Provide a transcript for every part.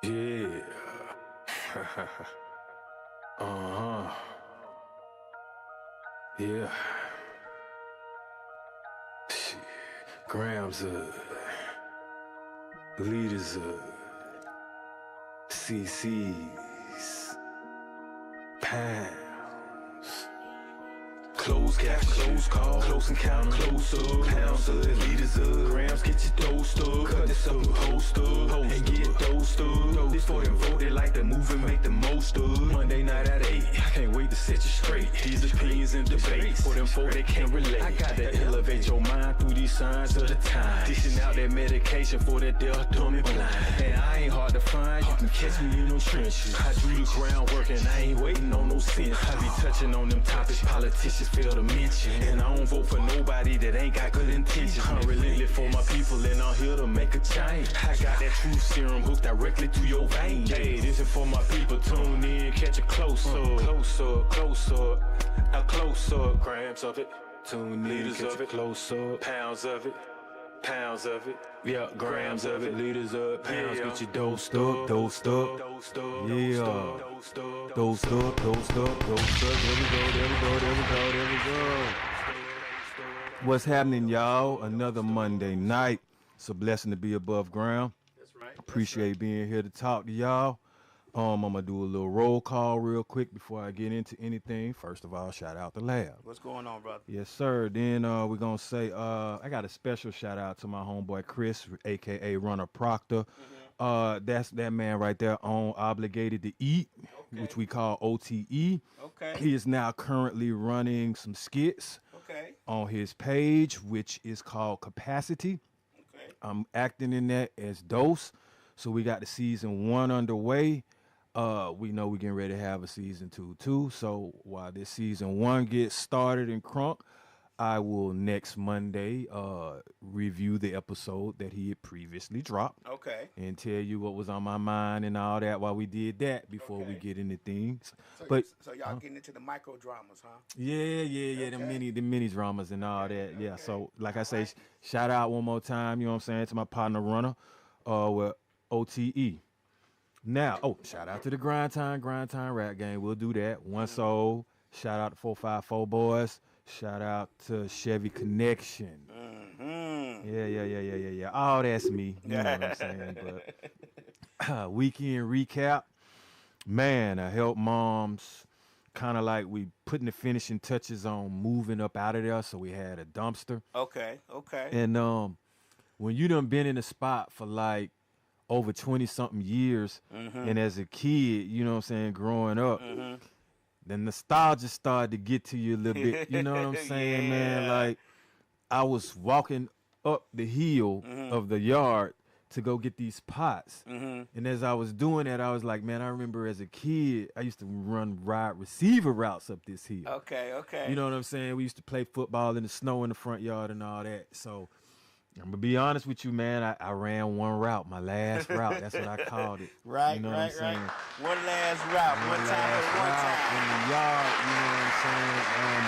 Yeah. uh-huh. Yeah. Shit. Grams leaders CC's pounds. Close caption, close call, close encounter, close up, pounds of liters of grams, get your dosed up, cut this up and post up, and get dosed up. This for them voted like the movement, make the most of. Monday night at 8, I can't wait to set you straight. These opinions and debates, for them folk they can't relate. I got to elevate your mind through these signs of the time. Dishing out that medication for that deaf, dumb and blind. And I ain't hard to find, you can catch me in them trenches. I do the groundwork and I ain't waiting on no sense. I be touching on them topics politicians fail to mention. And I don't vote for nobody that ain't got good intentions. I'm relentless for my people and I'm here to make a change. I got that truth serum hooked directly to your vein. Hey, this is for my people, tune in, catch a close up. Close up, close up, a close up. Grams of it, tune in, catch a close up. Pounds of it. Pounds of it, yeah, grams of it, liters up, pounds, get you dosed up, dosed up, yeah, dosed up, dosed up, dosed up, there we go. What's happening, y'all? Another Monday night. It's a blessing to be above ground. That's right. Appreciate being here to talk to y'all. I'm gonna do a little roll call real quick before I get into anything. First of all, shout out to Lab. What's going on, brother? Yes, sir. Then we're gonna say I got a special shout out to my homeboy Chris, aka Runner Proctor. That's that man right there on Obligated to Eat, which we call OTE. Okay. He is now currently running some skits on his page, which is called Capacity. Okay. I'm acting in that as Dose. So we got the season 1 underway. We know we're getting ready to have a season 2 too. So while this season 1 gets started and crunk, I will next Monday review the episode that he had previously dropped. Okay. And tell you what was on my mind and all that while we did that before we get into things. So y'all getting into the micro dramas, huh? Yeah. The mini dramas and all that. Yeah. So like I say, shout out one more time, you know what I'm saying, to my partner Runner with OTE. Now, shout out to the Grind Time Rap Game. We'll do that. One Soul. Shout out to 454 Boys. Shout out to Chevy Connection. Yeah. Oh, that's me. You know what I'm saying? But weekend recap. Man, I help moms. Kind of like we putting the finishing touches on moving up out of there. So we had a dumpster. Okay. And when you done been in a spot for like over 20-something years, and as a kid, you know what I'm saying, growing up, the nostalgia started to get to you a little bit. You know what I'm saying, man? Like, I was walking up the hill of the yard to go get these pots. And as I was doing that, I was like, man, I remember as a kid, I used to ride receiver routes up this hill. Okay. You know what I'm saying? We used to play football in the snow in the front yard and all that. So I'm going to be honest with you, man. I ran one route, my last route. That's what I called it. Right, you know what I'm saying? One last route, one time. In the yard, you know what I'm saying?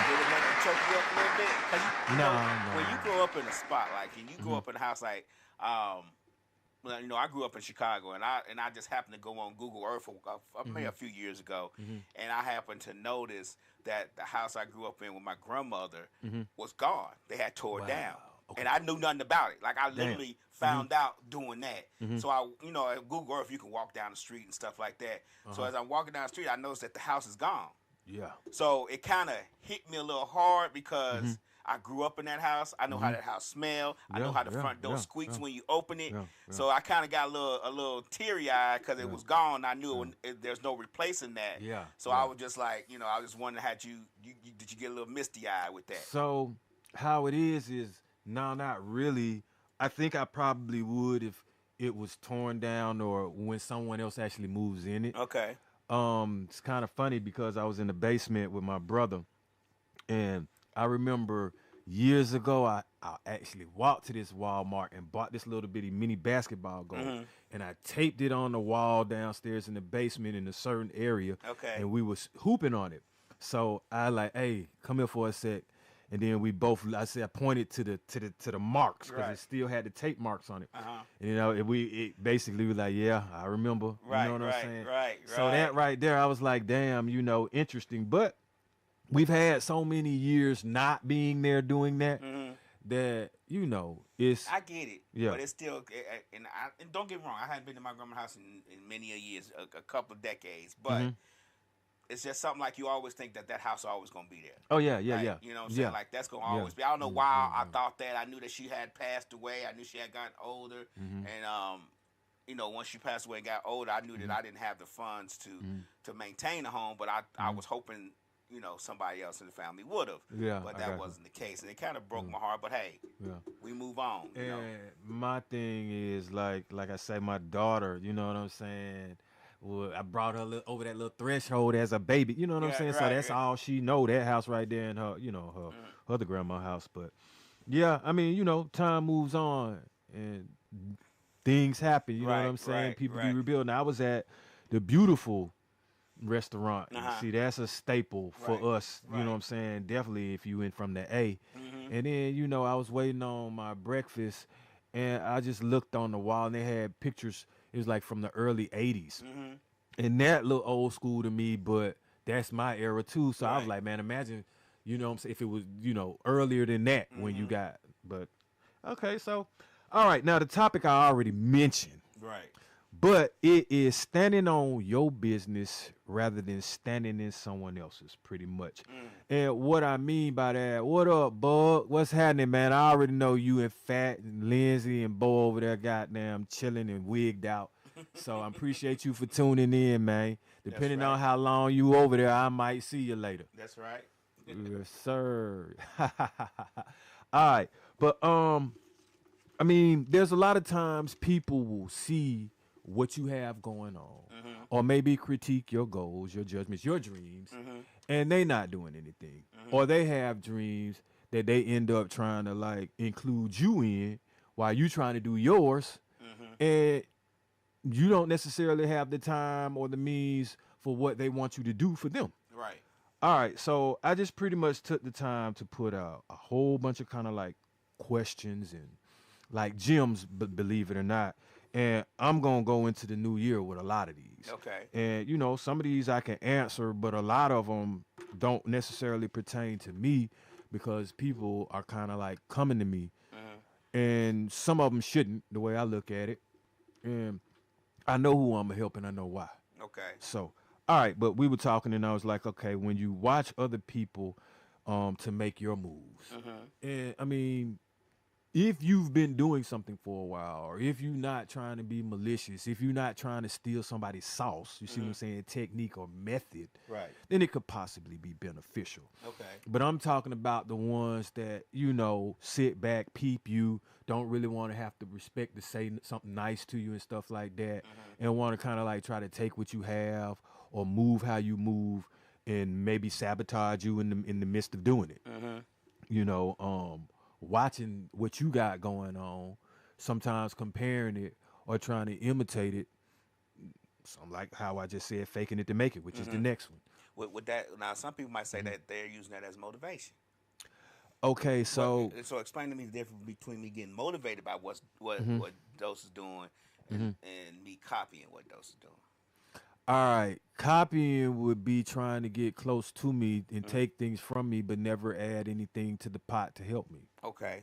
Did it make you choke you up a little bit? 'Cause No. When you grow up in a spot like, and you grow up in a house like, well, you know, I grew up in Chicago, and I just happened to go on Google Earth maybe a few years ago, and I happened to notice that the house I grew up in with my grandmother was gone. They had tore it down. Okay. And I knew nothing about it. Like, I literally found out doing that. So at Google Earth, you can walk down the street and stuff like that. So as I'm walking down the street, I noticed that the house is gone. Yeah. So it kind of hit me a little hard because I grew up in that house. I know how that house smells. I know how the front door squeaks when you open it. So I kind of got a little teary-eyed because it was gone. I knew there's no replacing that. Yeah. So I was just like, I was just wondering, did you get a little misty-eyed with that? So how it is no, not really. I think I probably would if it was torn down or when someone else actually moves in it. Okay. It's kind of funny because I was in the basement with my brother, and I remember years ago I actually walked to this Walmart and bought this little bitty mini basketball goal, and I taped it on the wall downstairs in the basement in a certain area, Okay. and we was hooping on it. So I like, hey, come here for a sec. And then we both, I pointed to the marks because Right. it still had the tape marks on it. Uh-huh. And, you know, it basically was like, yeah, I remember. Right, you know what right, I'm saying? right, So right. that right there, I was like, damn, you know, interesting. But we've had so many years not being there doing that that, you know, it's I get it, Yeah. but it's still, and don't get me wrong, I haven't been to my grandma's house in many a years, a couple of decades, but it's just something like you always think that house always gonna be there. oh yeah, Like, yeah. you know what I'm saying? Yeah. Like that's gonna Yeah. always be. I don't know why I thought that. I knew that she had passed away. I knew she had gotten older, and you know, once she passed away and got older, I knew that I didn't have the funds to maintain a home. But I was hoping, you know, somebody else in the family would have. Yeah, But I that got you. wasn't the case, and it kind of broke my heart. But hey, Yeah. we move on. You know? And my thing is like I say, my daughter, you know what I'm saying? Well, I brought her over that little threshold as a baby, you know what I'm Yeah, saying? So right, that's yeah. all she know. That house right there in her, you know, her other grandma's house. But yeah, I mean, you know, time moves on and things happen. You know Right, what I'm saying? right, People be right. rebuilding. I was at the beautiful restaurant. Uh-huh. See, that's a staple for Right, us. You right. know what I'm saying? Definitely if you went from the A. And then, you know, I was waiting on my breakfast and I just looked on the wall and they had pictures. It was like from the early 80s. And that looked old school to me, but that's my era too. So I was Right. like, man, imagine, you know what I'm saying, if it was, you know, earlier than that when you got, but okay. So, all right. Now the topic I already mentioned. Right. But it is standing on your business rather than standing in someone else's, pretty much. And what I mean by that, what up, Bug? What's happening, man? I already know you and Fat and Lindsay and Bo over there goddamn chilling and wigged out. So I appreciate you for tuning in, man. Depending right. on how long you over there, I might see you later. That's right. Yes, sir. All right. But I mean, there's a lot of times people will see what you have going on, or maybe critique your goals, your judgments, your dreams, and they not doing anything, or they have dreams that they end up trying to like include you in while you trying to do yours, and you don't necessarily have the time or the means for what they want you to do for them. Right. All right, so I just pretty much took the time to put out a whole bunch of kind of like questions and like gems, believe it or not. And I'm going to go into the new year with a lot of these. Okay. And, you know, some of these I can answer, but a lot of them don't necessarily pertain to me because people are kind of like coming to me. And some of them shouldn't, the way I look at it. And I know who I'm helping, I know why. Okay. So, all right, but we were talking and I was like, okay, when you watch other people to make your moves, and I mean, if you've been doing something for a while, or if you're not trying to be malicious, if you're not trying to steal somebody's sauce, you see what I'm saying, technique or method, Right. then it could possibly be beneficial. Okay. But I'm talking about the ones that, you know, sit back, peep you, don't really want to have to respect to say something nice to you and stuff like that, and want to kind of like try to take what you have or move how you move and maybe sabotage you in the midst of doing it. You know, watching what you got going on, sometimes comparing it or trying to imitate it. Something like how I just said, faking it to make it, which is the next one. With that, now some people might say that they're using that as motivation. Okay, so So explain to me the difference between me getting motivated by what Dose is doing and me copying what Dose is doing. all right, copying would be trying to get close to me and take things from me, but never add anything to the pot to help me. Okay.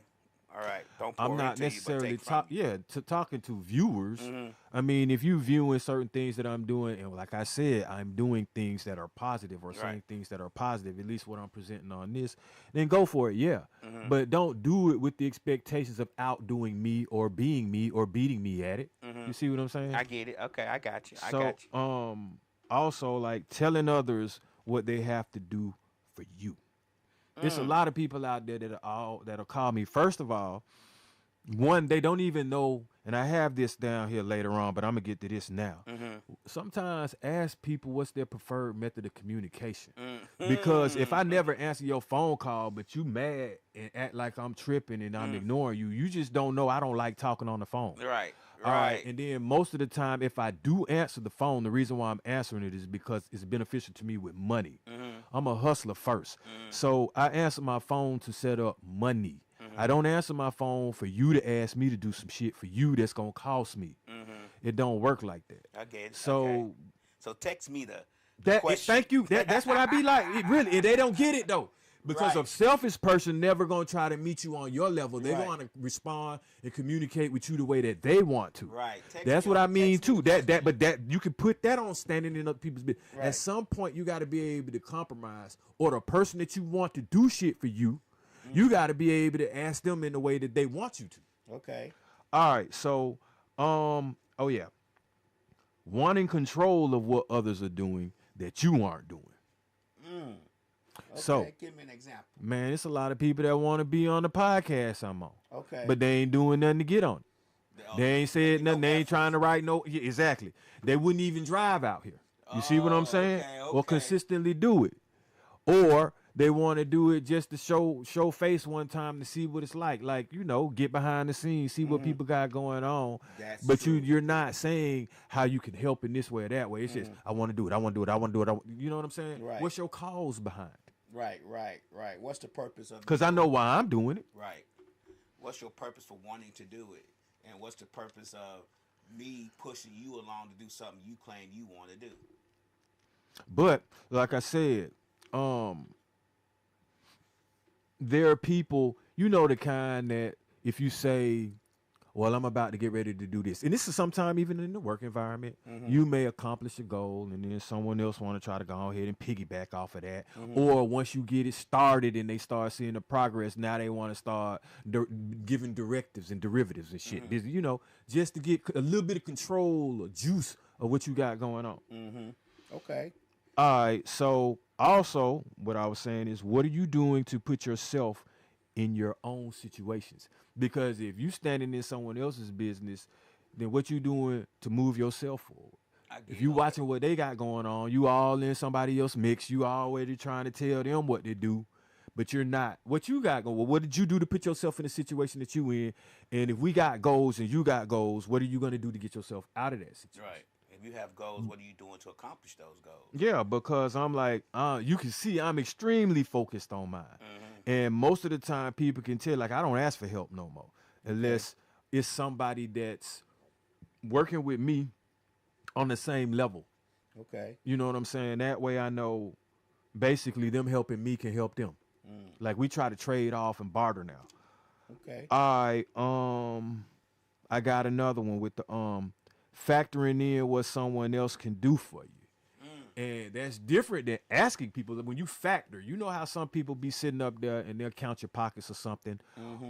All right. Don't pour I'm not into necessarily you, but take from you. talking to viewers. I mean, if you viewing certain things that I'm doing, and like I said, I'm doing things that are positive or saying Right. things that are positive, at least what I'm presenting on this, then go for it, yeah. But don't do it with the expectations of outdoing me or being me or beating me at it. You see what I'm saying? I get it. Okay, I got you. I So, got you. also like telling others what they have to do for you. There's a lot of people out there that'll call me. First of all, one, they don't even know, and I have this down here later on, but I'm gonna get to this now. Sometimes ask people what's their preferred method of communication. Because if I never answer your phone call, but you mad and act like I'm tripping and I'm ignoring you, you just don't know I don't like talking on the phone. Right. All right. And then most of the time, if I do answer the phone, the reason why I'm answering it is because it's beneficial to me with money. I'm a hustler first. So I answer my phone to set up money. I don't answer my phone for you to ask me to do some shit for you that's going to cost me. It don't work like that. Okay. So, so text me the question. Thank you. That's what I be like. It really, they don't get it though. Because a selfish person never gonna try to meet you on your level. They're gonna respond and communicate with you the way that they want to. Right. That's what I mean too. But you can put that on standing in other people's business. Right. At some point, you got to be able to compromise, or the person that you want to do shit for you, you got to be able to ask them in the way that they want you to. Okay. All right. So, wanting control of what others are doing that you aren't doing. Okay, so, give me an example. Man, it's a lot of people that want to be on the podcast I'm on. Okay. But they ain't doing nothing to get on it. They ain't said nothing. They ain't trying to write no. Yeah, exactly. They wouldn't even drive out here. You see what I'm saying? Okay. Or consistently do it. Or they want to do it just to show face one time to see what it's like. Like, get behind the scenes, see what people got going on. That's but true. you're not saying how you can help in this way or that way. It's just, I want to do it. I want to do it. I want to do it. You know what I'm saying? Right. What's your cause behind it? Right. What's the purpose of? Because I know why I'm doing it. Right. What's your purpose for wanting to do it? And what's the purpose of me pushing you along to do something you claim you want to do? But like I said, there are people, the kind that if you say, well, I'm about to get ready to do this, and this is sometime even in the work environment, you may accomplish a goal and then someone else want to try to go ahead and piggyback off of that. Or once you get it started and they start seeing the progress, now they want to start giving directives and derivatives and shit. Just to get a little bit of control or juice of what you got going on. Okay. All right. So also what I was saying is, what are you doing to put yourself in your own situations? Because if you standing in someone else's business, then what you doing to move yourself forward? If you watching what they got going on, you all in somebody else's mix, you already trying to tell them what to do, but you're not. What you got going? Well, what did you do to put yourself in the situation that you in? And if we got goals and you got goals, what are you going to do to get yourself out of that situation? Right. If you have goals, what are you doing to accomplish those goals? Yeah, because I'm like, you can see I'm extremely focused on mine. And most of the time people can tell, like, I don't ask for help no more unless it's somebody that's working with me on the same level. Okay. You know what I'm saying? That way I know basically them helping me can help them. Like, we try to trade off and barter now. Okay. I got another one with the factoring in what someone else can do for you. And that's different than asking people. When you factor, you know how some people be sitting up there and they'll count your pockets or something.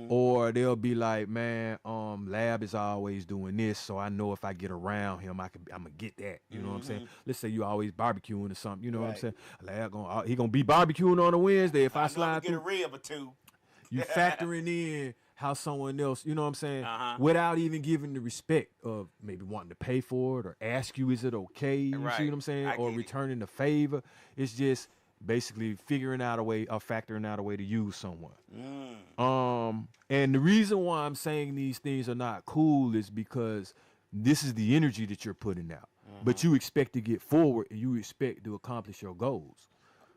Or they'll be like, man, Lab is always doing this, so I know if I get around him, I'm gonna get that. You know what I'm saying? Let's say you always barbecuing or something. You know what I'm saying? Lab he gonna be barbecuing on a Wednesday if I slide get a through. rib or two. You factoring in how someone else, you know what I'm saying, without even giving the respect of maybe wanting to pay for it or ask you, is it okay? You see what I'm saying? Or returning the favor. It's just basically figuring out a way or factoring out a way to use someone. And the reason why I'm saying these things are not cool is because this is the energy that you're putting out. But you expect to get forward and you expect to accomplish your goals.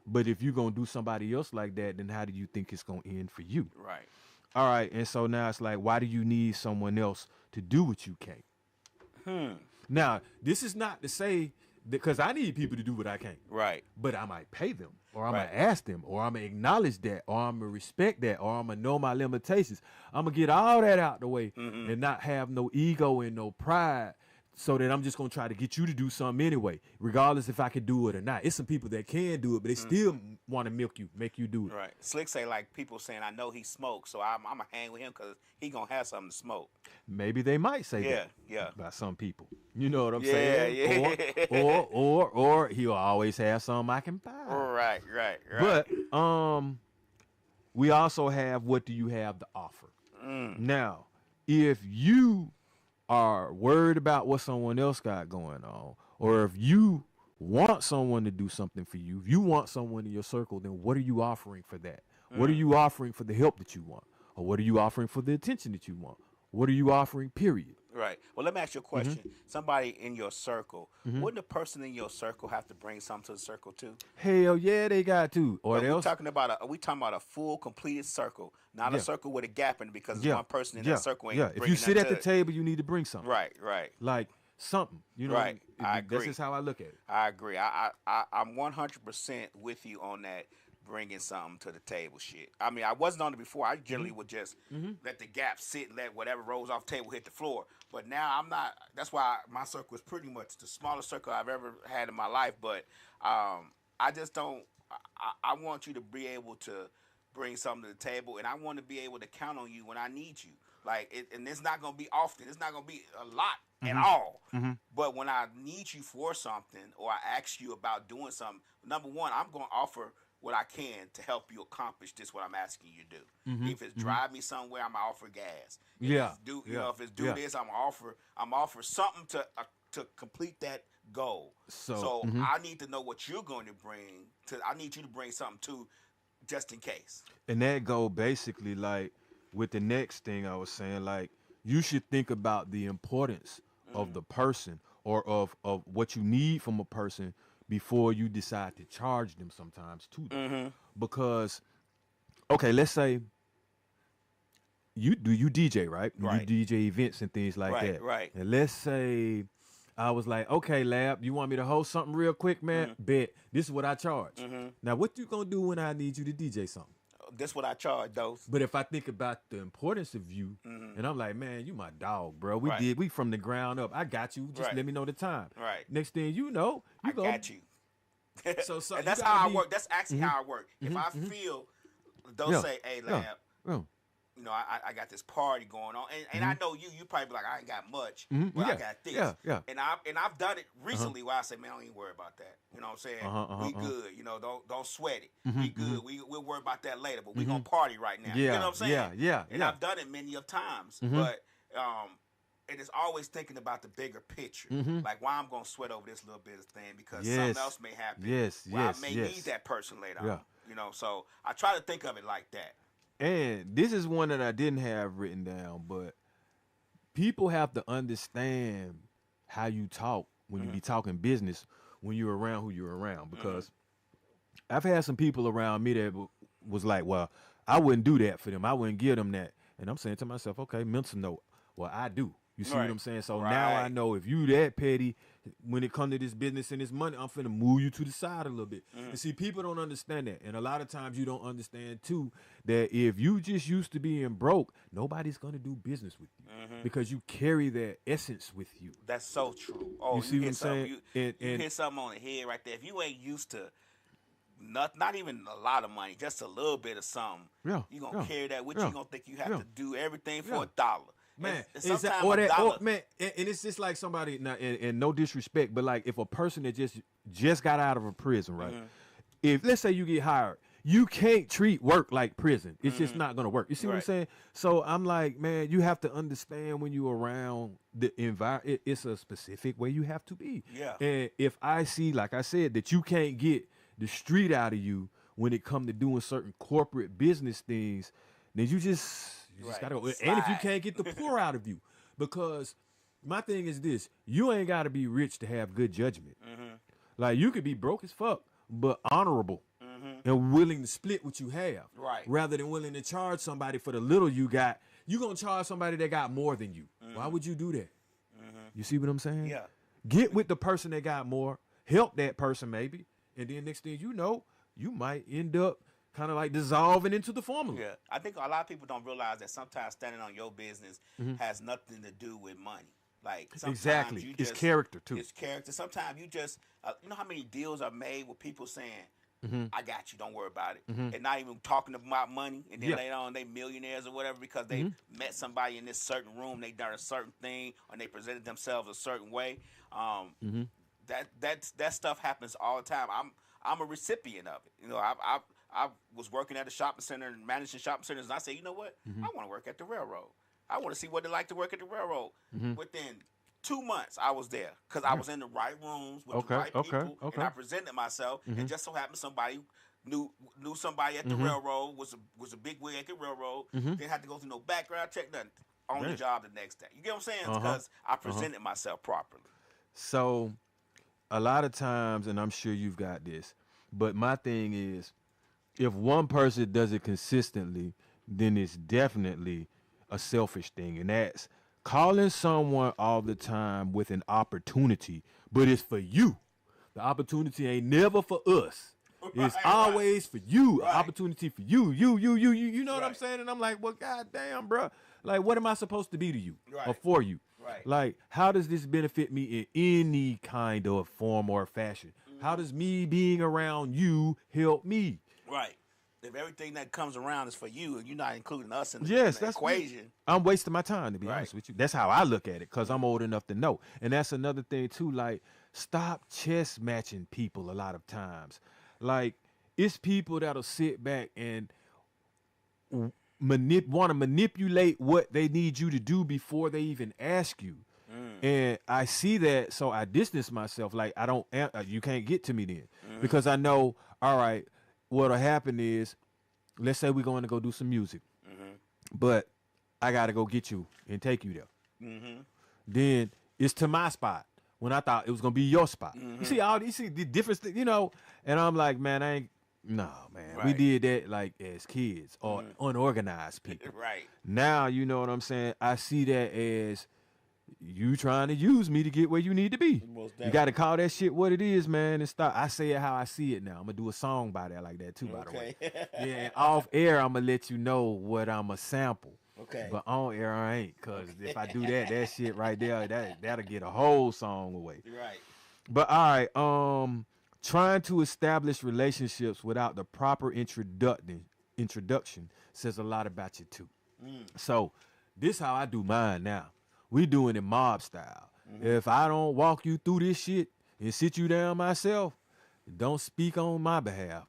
But if you're going to do somebody else like that, then how do you think it's going to end for you? Right. All right, and so now it's like, why do you need someone else to do what you can't? Now, this is not to say that, because I need people to do what I can't. Right. But I might pay them, or I might ask them, or I'm going to acknowledge that, or I'm going to respect that, or I'm going to know my limitations. I'm going to get all that out the way and not have no ego and no pride, so that I'm just going to try to get you to do something anyway, regardless if I can do it or not. It's some people that can do it, but they still want to make you do it. Right. Slick say, like, people saying, I know he smokes, so I'm going to hang with him because he going to have something to smoke. Maybe they might say that. Yeah. By some people. You know what I'm saying? Yeah. Or he'll always have something I can buy. Right. But we also have, what do you have to offer? Now, if you are worried about what someone else got going on, or if you want someone to do something for you, if you want someone in your circle, then what are you offering for that? What are you offering for the help that you want? Or what are you offering for the attention that you want? What are you offering, period? Right. Well, let me ask you a question. Somebody in your circle, wouldn't the person in your circle have to bring something to the circle too? Hell yeah, they got to. Or But else, we talking about a full completed circle, not a Yeah. circle with a gap in it because yeah, one person in yeah, that circle ain't yeah. If bringing you sit nothing at the to it. table, you need to bring something. Right, right. Like something, you know. Right. I This agree. is how I look at it. I agree. I'm 100% with you on that. Bringing something to the table, shit. I mean, I wasn't on it before. I generally would just let the gap sit and let whatever rolls off the table hit the floor. But now I'm not. That's why my circle is pretty much the smallest circle I've ever had in my life. But I just don't. I want you to be able to bring something to the table, and I want to be able to count on you when I need you. And it's not gonna be often. It's not gonna be a lot at all. But when I need you for something, or I ask you about doing something, number one, I'm gonna offer what I can to help you accomplish this. What I'm asking you to do. If it's drive me somewhere, I'm gonna offer gas. If Yeah. it's do Yeah. if it's do Yeah. this, I'm gonna offer something to complete that goal. So, I need to know what you're going to bring. I need you to bring something too, just in case. And that go basically like with the next thing I was saying, like you should think about the importance of the person or of what you need from a person before you decide to charge them sometimes too. Because, okay, let's say you DJ, right? Right. You DJ events and things like Right, that. right. And let's say I was like, okay, Lab, you want me to host something real quick, man? Bet. This is what I charge. Now, what you gonna do when I need you to DJ something? This what I charge, those. But if I think about the importance of you, and I'm like, man, you my dog, bro. Right. We from the ground up. I got you. Just Right. let me know the time. Right. Next thing you know, I got you. So And you that's gotta how I be- work. That's actually how I work. If I feel, they'll Yeah. say, "Hey, Yeah. Lab, Yeah. you know, I got this party going on," and I know you probably be like, "I ain't got much, but Yeah. I got this." Yeah. And I've done it recently where I say, "Man, I don't even worry about that." You know what I'm saying? We good. You know, don't sweat it. We good. We'll worry about that later. But we gonna party right now. You Yeah. know what I'm saying? Yeah. And I've done it many of times, but it is always thinking about the bigger picture, like why I'm gonna sweat over this little bit of thing because Yes. something else may happen. Yes, where yes, I may yes. need that person later Yeah. on. You know, so I try to think of it like that. And this is one that I didn't have written down, but people have to understand how you talk when you be talking business when you're around who you're around. Because I've had some people around me that was like, well, I wouldn't do that for them. I wouldn't give them that. And I'm saying to myself, okay, mental note. Well, I do. You see Right. what I'm saying? So now I Right. know if you that petty, when it comes to this business and this money, I'm finna move you to the side a little bit. And see, people don't understand that. And a lot of times you don't understand too that if you just used to being broke, nobody's gonna do business with you because you carry that essence with you. That's so true. Oh, You see what hit I'm something- saying? You And- hit something on the head right there. If you ain't used to not even a lot of money, just a little bit of something, Yeah, you gonna yeah, carry that with yeah, you. You gonna think you have yeah. to do everything for Yeah. $1. Man, and is that, sometimes or a that, dollar. or, man, and it's just like somebody, now, and no disrespect, but like if a person that just got out of a prison, right? If let's say you get hired, you can't treat work like prison. It's just not gonna work. You see what I'm Right. saying? So I'm like, man, you have to understand when you're around the environment. It's a specific way you have to be. Yeah. And if I see, like I said, that you can't get the street out of you when it come to doing certain corporate business things, then you just Right. gotta go. And if you Slide. can't get the poor out of you, because my thing is this: you ain't gotta be rich to have good judgment. Like you could be broke as fuck, but honorable and willing to split what you have, Right. rather than willing to charge somebody for the little you got. You gonna charge somebody that got more than you. Why would you do that? You see what I'm saying? Yeah. Get with the person that got more, help that person maybe, and then next thing you know, you might end up kind of like dissolving into the formula. Yeah, I think a lot of people don't realize that sometimes standing on your business has nothing to do with money. Like sometimes Exactly. you It's just, character, too. It's character. Sometimes you just, you know how many deals are made with people saying, "I got you, don't worry about it," and not even talking about money, and then Yeah. later on they millionaires or whatever because they met somebody in this certain room, they done a certain thing, or they presented themselves a certain way. That stuff happens all the time. I'm a recipient of it. You know, I was working at a shopping center and managing shopping centers, and I said, you know what? I want to work at the railroad. I want to see what it like to work at the railroad. Mm-hmm. Within 2 months, I was there because I was in the right rooms with the right people, and I presented myself. And just so happened somebody knew somebody at the railroad, was a big wig at the railroad. Didn't have to go through no background check, nothing. On the job the next day. You get what I'm saying? Because I presented myself properly. So, a lot of times, and I'm sure you've got this, but my thing is, if one person does it consistently, then it's definitely a selfish thing, and that's calling someone all the time with an opportunity, but it's for you. The opportunity ain't never for us. It's always for you. An opportunity for you. You know what I'm saying? And I'm like, well, goddamn, bro. Like, what am I supposed to be to you or for you? Right. Like, how does this benefit me in any kind of form or fashion? How does me being around you help me? Right. If everything that comes around is for you and you're not including us in the equation. I'm wasting my time, to be honest with you. That's how I look at it, because I'm old enough to know. And that's another thing, too. Like, stop chess matching people a lot of times. Like, it's people that'll sit back and want to manipulate what they need you to do before they even ask you. And I see that, so I distance myself. Like, I don't, you can't get to me then. Because I know, all right, what'll happen is, let's say we're going to go do some music, but I got to go get you and take you there. Then it's to my spot when I thought it was going to be your spot. You see the difference, you know, and I'm like, man, no, man, we did that like as kids or unorganized people. Now, you know what I'm saying? I see that as you trying to use me to get where you need to be. You got to call that shit what it is, man, and stop. I say it how I see it now. I'm going to do a song by that like that too, by the way. Yeah, and off air, I'm going to let you know what I'm a sample. But on air, I ain't, because if I do that shit right there, that'll get a whole song away. But all right, trying to establish relationships without the proper introduction says a lot about you too. So this how I do mine now. We doing it mob style. If I don't walk you through this shit and sit you down myself, don't speak on my behalf.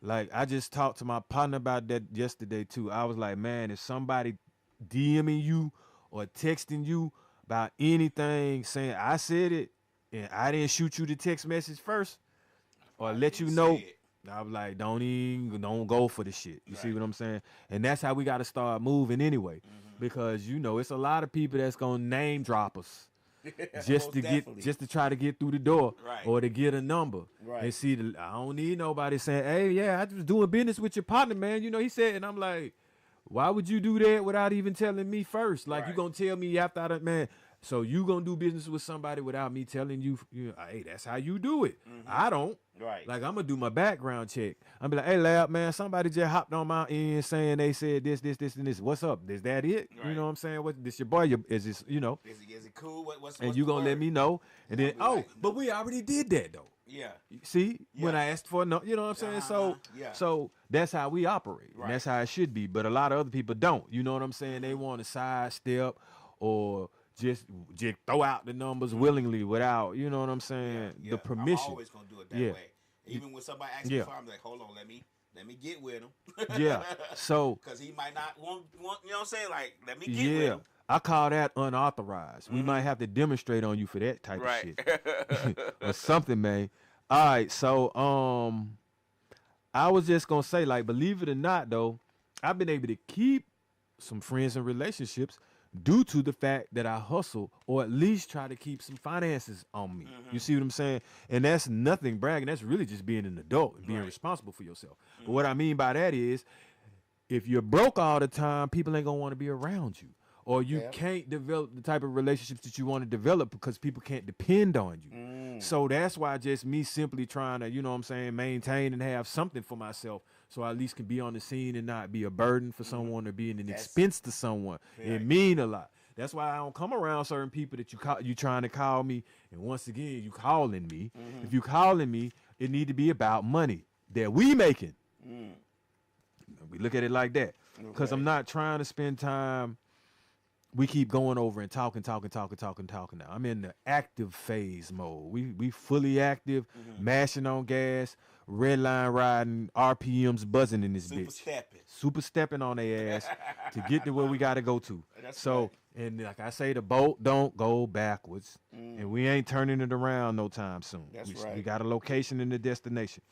Like, I just talked to my partner about that yesterday too. I was like, man, if somebody DMing you or texting you about anything saying I said it and I didn't shoot you the text message first or let you know, I was like, don't go for the shit. You see what I'm saying? And that's how we got to start moving anyway. Because, you know, it's a lot of people that's going to name drop us just to try to get through the door or to get a number. And see, I don't need nobody saying, hey, yeah, I was doing business with your partner, man. You know, he said, and I'm like, why would you do that without even telling me first? Like, you going to tell me after that, man. So you going to do business with somebody without me telling you, hey, that's how you do it. I don't. Like, I'm going to do my background check. I'm be like, hey, Lab, man, somebody just hopped on my end saying they said this, and this. What's up? Is that it? You know what I'm saying? What, this your boy? Is this, you know? Is it cool? What's and you going to let me know. And then, but we already did that, though. See, when I asked for no, you know what I'm saying? So that's how we operate. And that's how it should be. But a lot of other people don't. You know what I'm saying? They want to sidestep or just throw out the numbers willingly without, you know what I'm saying, the permission. I'm always gonna do it that way. Even when somebody asks me for, I'm like, hold on, let me get with him. So because he might not want, you know what I'm saying? Like, let me get with him. I call that unauthorized. We might have to demonstrate on you for that type of shit or something, man. All right, so I was just gonna say, like, believe it or not, though, I've been able to keep some friends and relationships due to the fact that I hustle or at least try to keep some finances on me. You see what I'm saying? And that's nothing bragging. That's really just being an adult and being responsible for yourself. But what I mean by that is, if you're broke all the time, people ain't going to want to be around you. Or you can't develop the type of relationships that you want to develop because people can't depend on you. So that's why just me simply trying to, you know what I'm saying, maintain and have something for myself so I at least can be on the scene and not be a burden for someone or be an expense to someone. It mean a lot. That's why I don't come around certain people that you trying to call me. And once again, you calling me. If you calling me, it need to be about money that we making. We look at it like that. Because I'm not trying to spend time we keep going over and talking now. I'm in the active phase mode. We fully active, mashing on gas, red line riding, RPMs buzzing in this bitch. Super stepping on their ass to get to where we got to go to. That's so, right. and like I say, the boat don't go backwards. And we ain't turning it around no time soon. That's we, right. We got a location and a destination.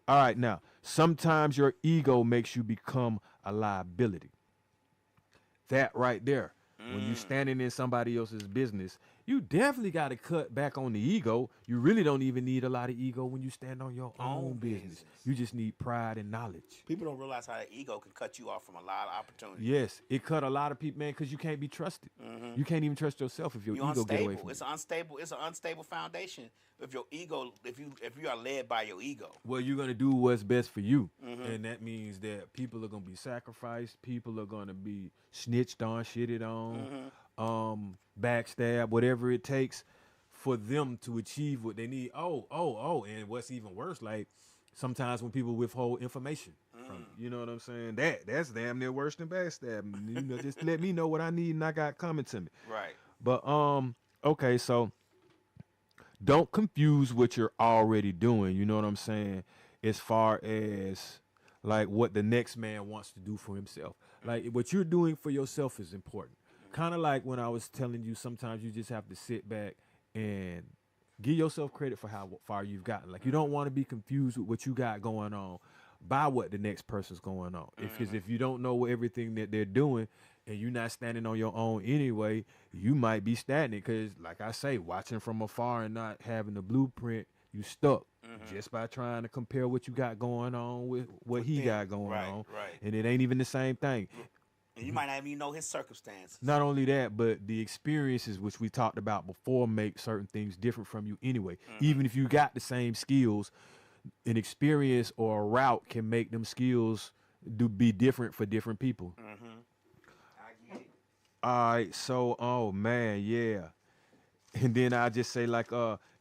All right, now, sometimes your ego makes you become a liability. That right there. When you're standing in somebody else's business, you definitely got to cut back on the ego. You really don't even need a lot of ego when you stand on your own business. You just need pride and knowledge. People don't realize how the ego can cut you off from a lot of opportunities. Yes, it cut a lot of people, man, because you can't be trusted. You can't even trust yourself if your You're ego unstable. get away from you. It's an unstable foundation. If your ego, if you are led by your ego. Well, you're gonna do what's best for you, and that means that people are gonna be sacrificed. People are gonna be snitched on, shitted on, backstab, whatever it takes for them to achieve what they need. Oh, and what's even worse, like sometimes when people withhold information from you know what I'm saying? That's damn near worse than backstabbing. You know, just let me know what I need and I got coming to me. Right. But okay, so don't confuse what you're already doing, you know what I'm saying, as far as like what the next man wants to do for himself. Like what you're doing for yourself is important. Kind of like when I was telling you, sometimes you just have to sit back and give yourself credit for how far you've gotten. Like you don't want to be confused with what you got going on by what the next person's going on. Because if you don't know everything that they're doing and you're not standing on your own anyway, you might be stagnant. Because like I say, watching from afar and not having the blueprint, you stuck just by trying to compare what you got going on with what he got going on. Right. And it ain't even the same thing. And you might not even know his circumstances. Not only that, but the experiences which we talked about before make certain things different from you anyway. Even if you got the same skills, an experience or a route can make them skills be different for different people. I get it. All right, so oh man, yeah. And then I just say like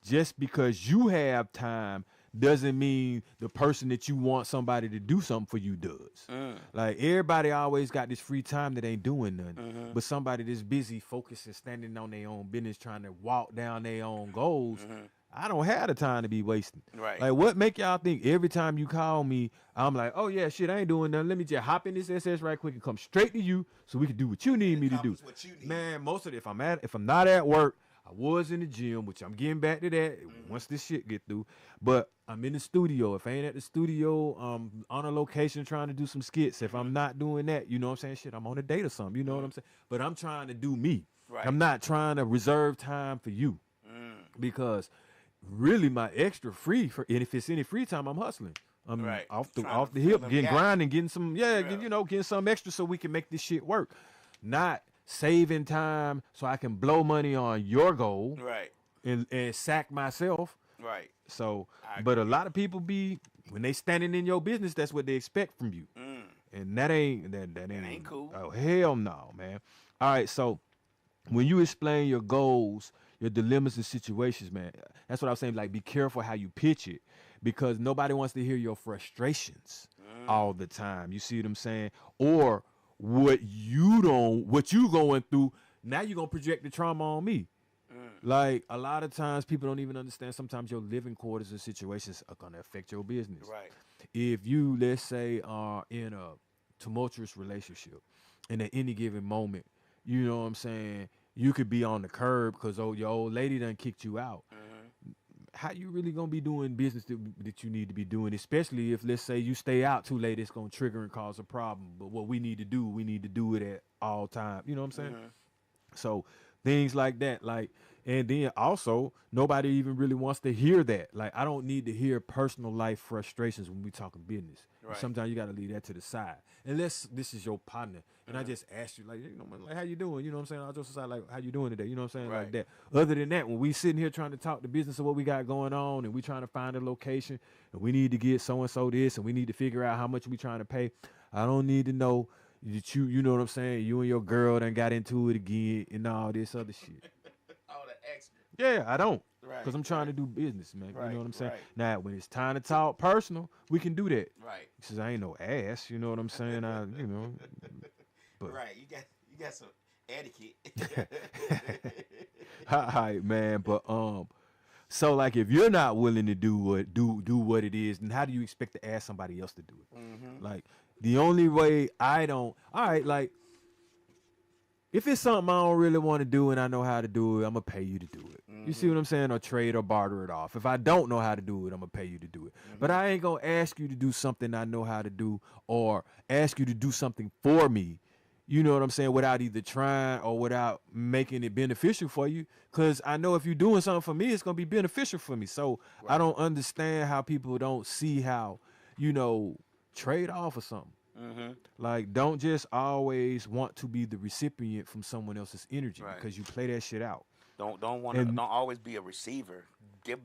just because you have time doesn't mean the person that you want somebody to do something for you does. Like everybody always got this free time that ain't doing nothing. But somebody that's busy focusing, standing on their own business, trying to walk down their own goals, I don't have the time to be wasting. Right. Like what make y'all think every time you call me, I'm like, oh yeah, shit, I ain't doing nothing. Let me just hop in this SS right quick and come straight to you so we can do what you need me to do. What you need. Man, most of it, if I'm not at work, I was in the gym, which I'm getting back to that once this shit get through. But I'm in the studio. If I ain't at the studio, on a location trying to do some skits. If I'm not doing that, you know what I'm saying? Shit, I'm on a date or something. You know what I'm saying? But I'm trying to do me. Right. I'm not trying to reserve time for you. Because really my extra free, and if it's any free time, I'm hustling. I'm off the hip, getting grinding, getting some, getting some extra so we can make this shit work. Not saving time so I can blow money on your goal, Right. and sack myself. Right. So, but a lot of people when they standing in your business, that's what they expect from you, and that ain't cool. Oh hell no, man. All right, so when you explain your goals, your dilemmas and situations, man, that's what I was saying. Like, be careful how you pitch it, because nobody wants to hear your frustrations all the time. You see what I'm saying? Or what you going through, now you're gonna project the trauma on me. Like a lot of times people don't even understand sometimes your living quarters and situations are gonna affect your business. Right. If you, let's say, are in a tumultuous relationship and at any given moment, you know what I'm saying, you could be on the curb because your old lady done kicked you out. How you really gonna be doing business that you need to be doing, especially if, let's say, you stay out too late, it's gonna trigger and cause a problem. But what we need to do it at all time. You know what I'm saying? So things like that, like, and then also nobody even really wants to hear that. Like, I don't need to hear personal life frustrations when we talking business. Right. Sometimes you got to leave that to the side, unless this is your partner. And I just asked you, like, like, how you doing? You know what I'm saying? I just decide, like, how you doing today? You know what I'm saying? Right. Like that. Other than that, when we sitting here trying to talk the business of what we got going on, and we trying to find a location, and we need to get so-and-so this, and we need to figure out how much we trying to pay, I don't need to know that you know what I'm saying, you and your girl done got into it again and all this other shit. All the extra. Yeah, I don't. Right. Because I'm trying to do business, man. Right, You know what I'm saying? right. Now, when it's time to talk personal, we can do that. Right. Because I ain't no ass, you know what I'm saying? But Right. You got Etiquette. All right, man. But so like if you're not willing to do what it is, then how do you expect to ask somebody else to do it? Like the only way I don't. All right, like if it's something I don't really want to do and I know how to do it, I'm gonna pay you to do it. You see what I'm saying? Or trade or barter it off. If I don't know how to do it, I'm gonna pay you to do it. But I ain't gonna ask you to do something I know how to do or ask you to do something for me. You know what I'm saying? Without either trying or without making it beneficial for you. Because I know if you're doing something for me, it's going to be beneficial for me. So I don't understand how people don't see how, trade off or something. Like, don't just always want to be the recipient from someone else's energy because you play that shit out. Don't always be a receiver.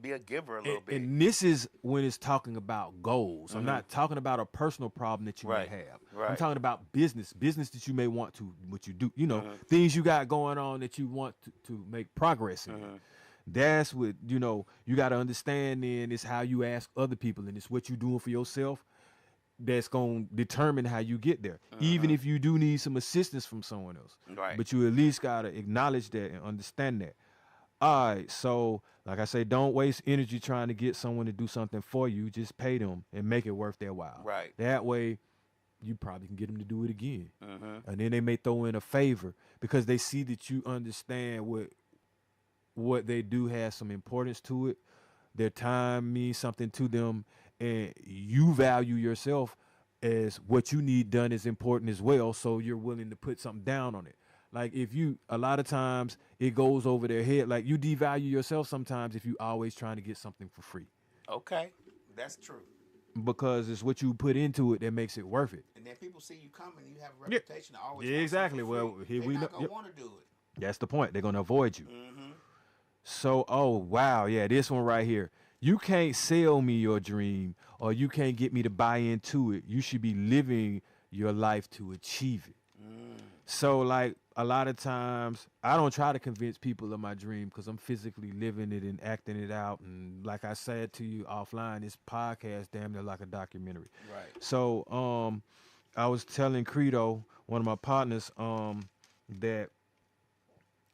Be a giver a little bit. And this is when it's talking about goals. I'm not talking about a personal problem that you may have. I'm talking about business that you may want to, what you do, things you got going on that you want to make progress in. That's what, you got to understand then is how you ask other people, and it's what you're doing for yourself that's going to determine how you get there. Even if you do need some assistance from someone else. Right. But you at least got to acknowledge that and understand that. All right, so like I say, don't waste energy trying to get someone to do something for you. Just pay them and make it worth their while. Right. That way, you probably can get them to do it again. And then they may throw in a favor because they see that you understand what they do has some importance to it. Their time means something to them, and you value yourself as what you need done is important as well, so you're willing to put something down on it. Like a lot of times it goes over their head. Like you devalue yourself sometimes if you always trying to get something for free. Okay, that's true. Because it's what you put into it that makes it worth it. And then people see you coming, you have a reputation to always. Yeah, exactly. Well, here we not gonna want to do it. That's the point. They're gonna avoid you. So, oh wow, yeah, this one right here. You can't sell me your dream, or you can't get me to buy into it. You should be living your life to achieve it. So, like, a lot of times, I don't try to convince people of my dream because I'm physically living it and acting it out. And like I said to you offline, this podcast damn near like a documentary. Right. So, I was telling Credo, one of my partners, that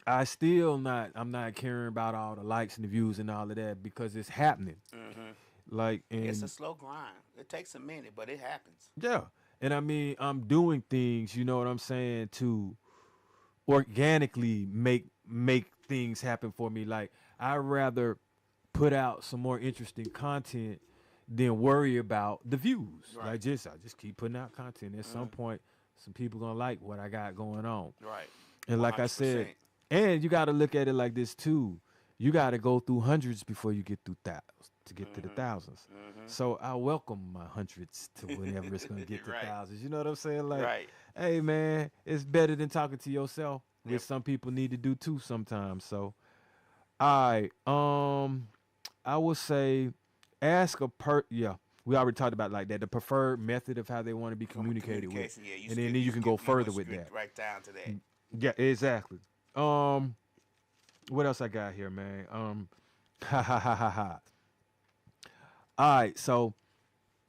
I'm not caring about all the likes and the views and all of that because it's happening. Like, and it's a slow grind. It takes a minute, but it happens. Yeah. And I mean, I'm doing things, you know what I'm saying, to organically make things happen for me. Like, I'd rather put out some more interesting content than worry about the views. Right. Like, I just keep putting out content. At some point, some people gonna like what I got going on. Right. And like 100%. I said, and you got to look at it like this too. You got to go through hundreds before you get through thousands to get to the thousands. So I welcome my hundreds to whenever it's going to get to thousands. You know what I'm saying? Like, hey, man, it's better than talking to yourself, which some people need to do too sometimes. So, all right. I would say ask we already talked about like that, the preferred method of how they want to be communicated with. Yeah, and then you can go further with that. Right down to that. Yeah, exactly. What else I got here, man? All right, so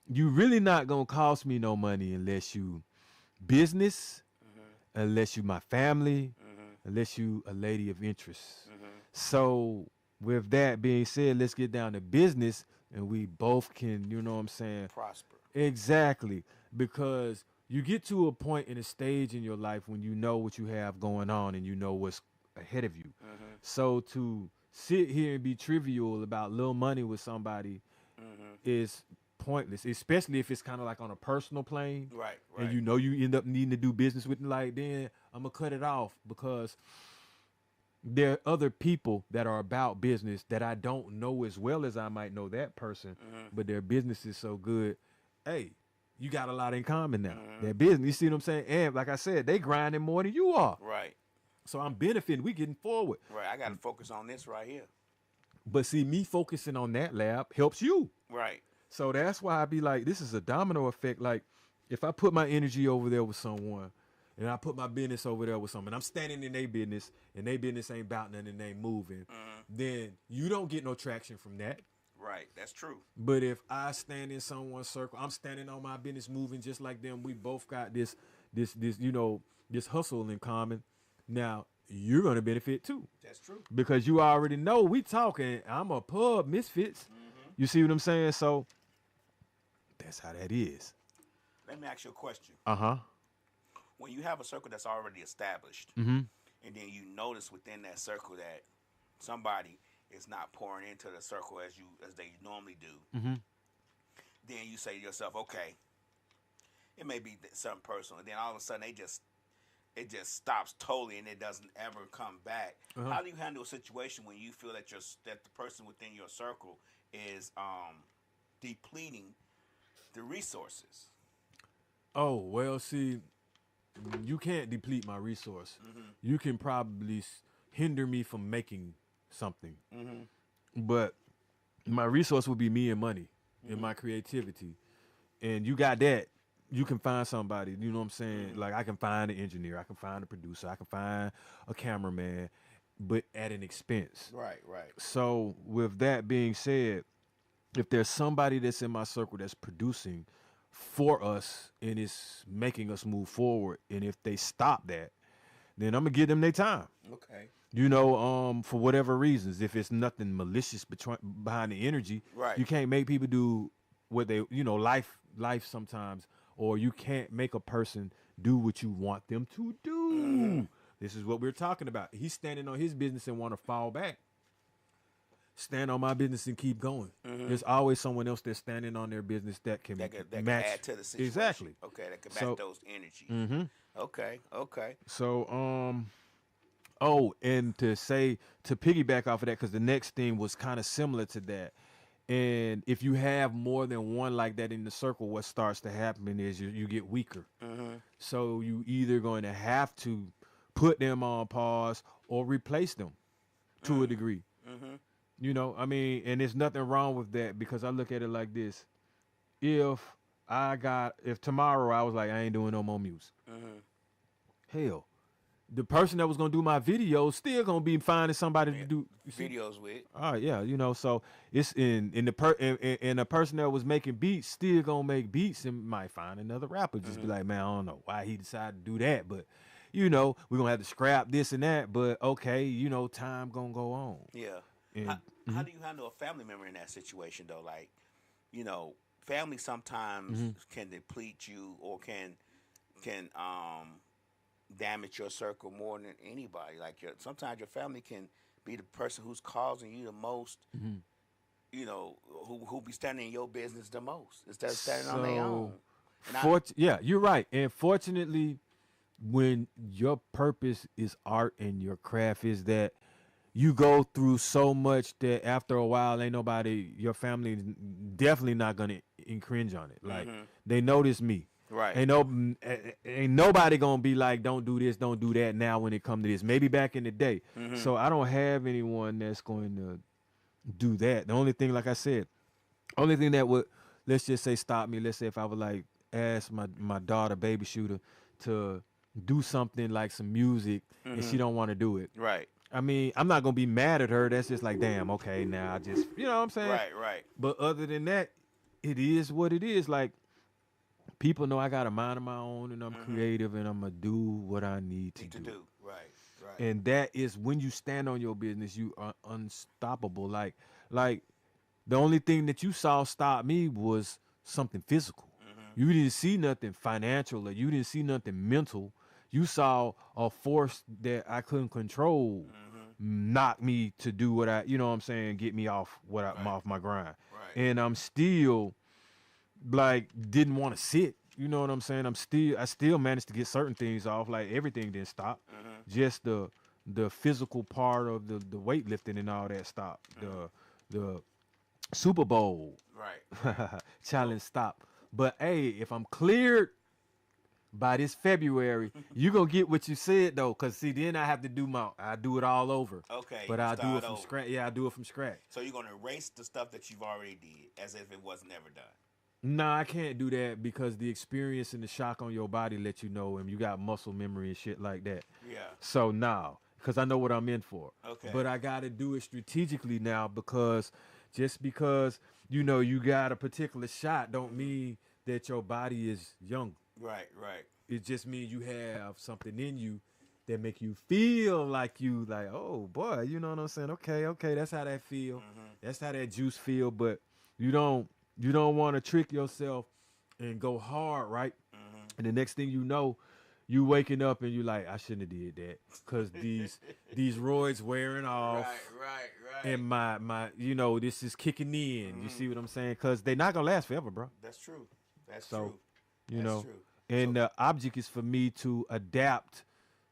you really not gonna cost me no money unless you business, unless you my family, unless you a lady of interest. So with that being said, let's get down to business, and we both can, you know what I'm saying, prosper. Exactly, because you get to a point in a stage in your life when you know what you have going on and you know what's ahead of you. So to sit here and be trivial about little money with somebody is pointless, especially if it's kind of like on a personal plane. Right. And you know you end up needing to do business with them. Like, then I'm going to cut it off because there are other people that are about business that I don't know as well as I might know that person, but their business is so good. Hey, you got a lot in common now. Their business, you see what I'm saying? And like I said, they grinding more than you are. Right. So I'm benefiting. We getting forward. Right. I got to focus on this right here. But see, me focusing on that lab helps you. Right. So that's why I be like, this is a domino effect. Like, if I put my energy over there with someone, and I put my business over there with someone, I'm standing in their business, and their business ain't about nothing, and they moving, then you don't get no traction from that. Right, that's true. But if I stand in someone's circle, I'm standing on my business moving just like them. We both got this hustle in common. Now you're gonna benefit too. That's true. Because you already know we talking. I'm a pub misfits. You see what I'm saying? So that's how that is. Let me ask you a question. Uh-huh. When you have a circle that's already established, Mm-hmm. and then you notice within that circle that somebody is not pouring into the circle as they normally do, Mm-hmm. then you say to yourself, okay, it may be something personal, and then all of a sudden it just stops totally and it doesn't ever come back. Uh-huh. How do you handle a situation when you feel that that the person within your circle is depleting the resources? Oh, well, see, you can't deplete my resource. You can probably hinder me from making something. But my resource would be me and money and my creativity. And you got that. You can find somebody, you know what I'm saying? Like I can find an engineer, I can find a producer, I can find a cameraman, but at an expense. Right. So with that being said, if there's somebody that's in my circle that's producing for us and it's making us move forward, and if they stop that, then I'm gonna give them their time. Okay. You know, for whatever reasons, if it's nothing malicious behind the energy, Right. you can't make people do what they, life sometimes, or you can't make a person do what you want them to do. This is what we're talking about. He's standing on his business and want to fall back. Stand on my business and keep going. There's always someone else that's standing on their business that can That can match. add to the situation. Exactly. Okay, that can match So- those energies. Okay. So, and to piggyback off of that, because the next thing was kind of similar to that. And if you have more than one like that in the circle, what starts to happen is you get weaker. So you either going to have to put them on pause or replace them to a degree. You know, I mean, and there's nothing wrong with that, because I look at it like this. If tomorrow I was like, I ain't doing no more music. Hell, the person that was going to do my videos still going to be finding somebody to do Videos with. All right, yeah, so it's in the person that was making beats still gonna make beats and might find another rapper. Just be like, man, I don't know why he decided to do that, but we're gonna have to scrap this and that. But okay, time gonna go on. Yeah. And, How do you handle a family member in that situation though? Like, family sometimes can deplete you or can damage your circle more than anybody. Like sometimes your family can be the person who's causing you the most, who be standing in your business the most instead of standing on their own. Yeah, you're right. And fortunately, when your purpose is art and your craft is that, you go through so much that after a while, your family is definitely not gonna infringe on it. Like they notice me. Right. Ain't nobody gonna be like, don't do this, don't do that now when it come to this. Maybe back in the day. So I don't have anyone that's going to do that. The only thing, like I said, that would, let's just say, stop me. Let's say if I would like ask my daughter, baby shooter, to do something like some music and she don't want to do it. Right. I mean, I'm not gonna be mad at her. That's just like, damn, okay, now I just, you know what I'm saying? Right. But other than that, it is what it is. Like, people know I got a mind of my own, and I'm creative, and I'm gonna do what I need to do. Right. And that is when you stand on your business, you are unstoppable. Like the only thing that you saw stop me was something physical. You didn't see nothing financial, or you didn't see nothing mental. You saw a force that I couldn't control knock me to do what I, you know what I'm saying, get me off off my grind. Right. And I'm still like didn't want to sit. You know what I'm saying? I still managed to get certain things off. Like everything didn't stop. Just the physical part of the weightlifting and all that stopped. The Super Bowl challenge stopped. But hey, if I'm cleared by this February, you gonna get what you said though, cause see, then I have to do it all over. Okay. But I'll do it from scratch. Yeah, I do it from scratch. So you're gonna erase the stuff that you've already did as if it was never done. No, I can't do that because the experience and the shock on your body let you know, and you got muscle memory and shit like that. Yeah. So now, because I know what I'm in for. Okay. But I got to do it strategically now, because just because, you got a particular shot don't mean that your body is young. Right. It just means you have something in you that make you feel like you like, oh boy, you know what I'm saying? Okay, that's how that feel. That's how that juice feel. But you don't want to trick yourself and go hard, right? And the next thing you know, you waking up and you like, I shouldn't have did that because these roids wearing off. Right. And my this is kicking in. You see what I'm saying? Because they're not gonna last forever, bro. That's true. That's So, true. You That's know, true. and the object is for me to adapt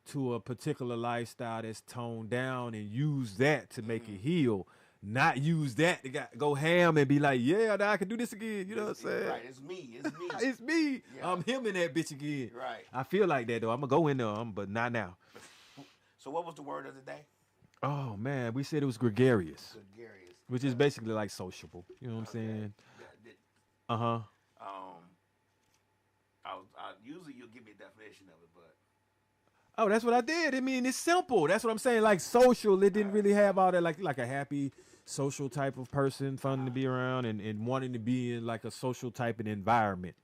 to a particular lifestyle that's toned down and use that to make it heal. Not use that to go ham and be like, yeah, now I can do this again. You know what I'm saying? Right. It's me. It's me. Yeah. I'm him in that bitch again. Right. I feel like that though. I'm gonna go in there, but not now. So what was the word of the day? Oh man, we said it was gregarious, Gregarious. which is basically like sociable. You know what I'm saying? Uh-huh. Usually you'll give me a definition of it, but Oh, that's what I did. I mean, it's simple. That's what I'm saying. Like social, it didn't really have all that like a happy social type of person, fun to be around, and wanting to be in like a social type of environment.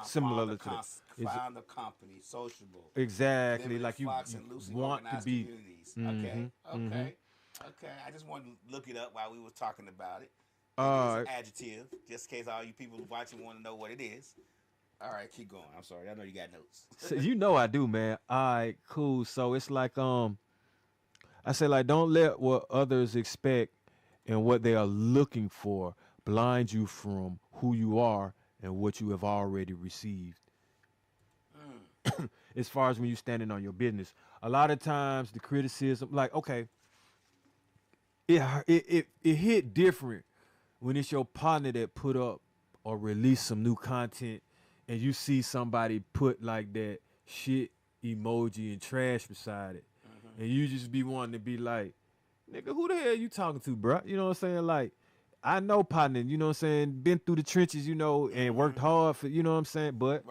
Similar to that. Found a company, sociable. Exactly. Living like in you Fox and loosely want to organized be. communities. Okay. I just wanted to look it up while we were talking about it. Uh, It's an adjective, just in case all you people watching want to know what it is. All right, keep going. I'm sorry. I know you got notes. So you know I do, man. All right, cool. So it's like I say like don't let what others expect and what they are looking for blind you from who you are and what you have already received. As far as when you're standing on your business, a lot of times the criticism, like okay, it hit different when it's your partner that put up or release some new content and you see somebody put like that shit emoji and trash beside it. And you just be wanting to be like, nigga, who the hell you talking to, bro? You know what I'm saying? Like, I know partner, you know what I'm saying, been through the trenches, you know, and worked hard for, you know what I'm saying? But,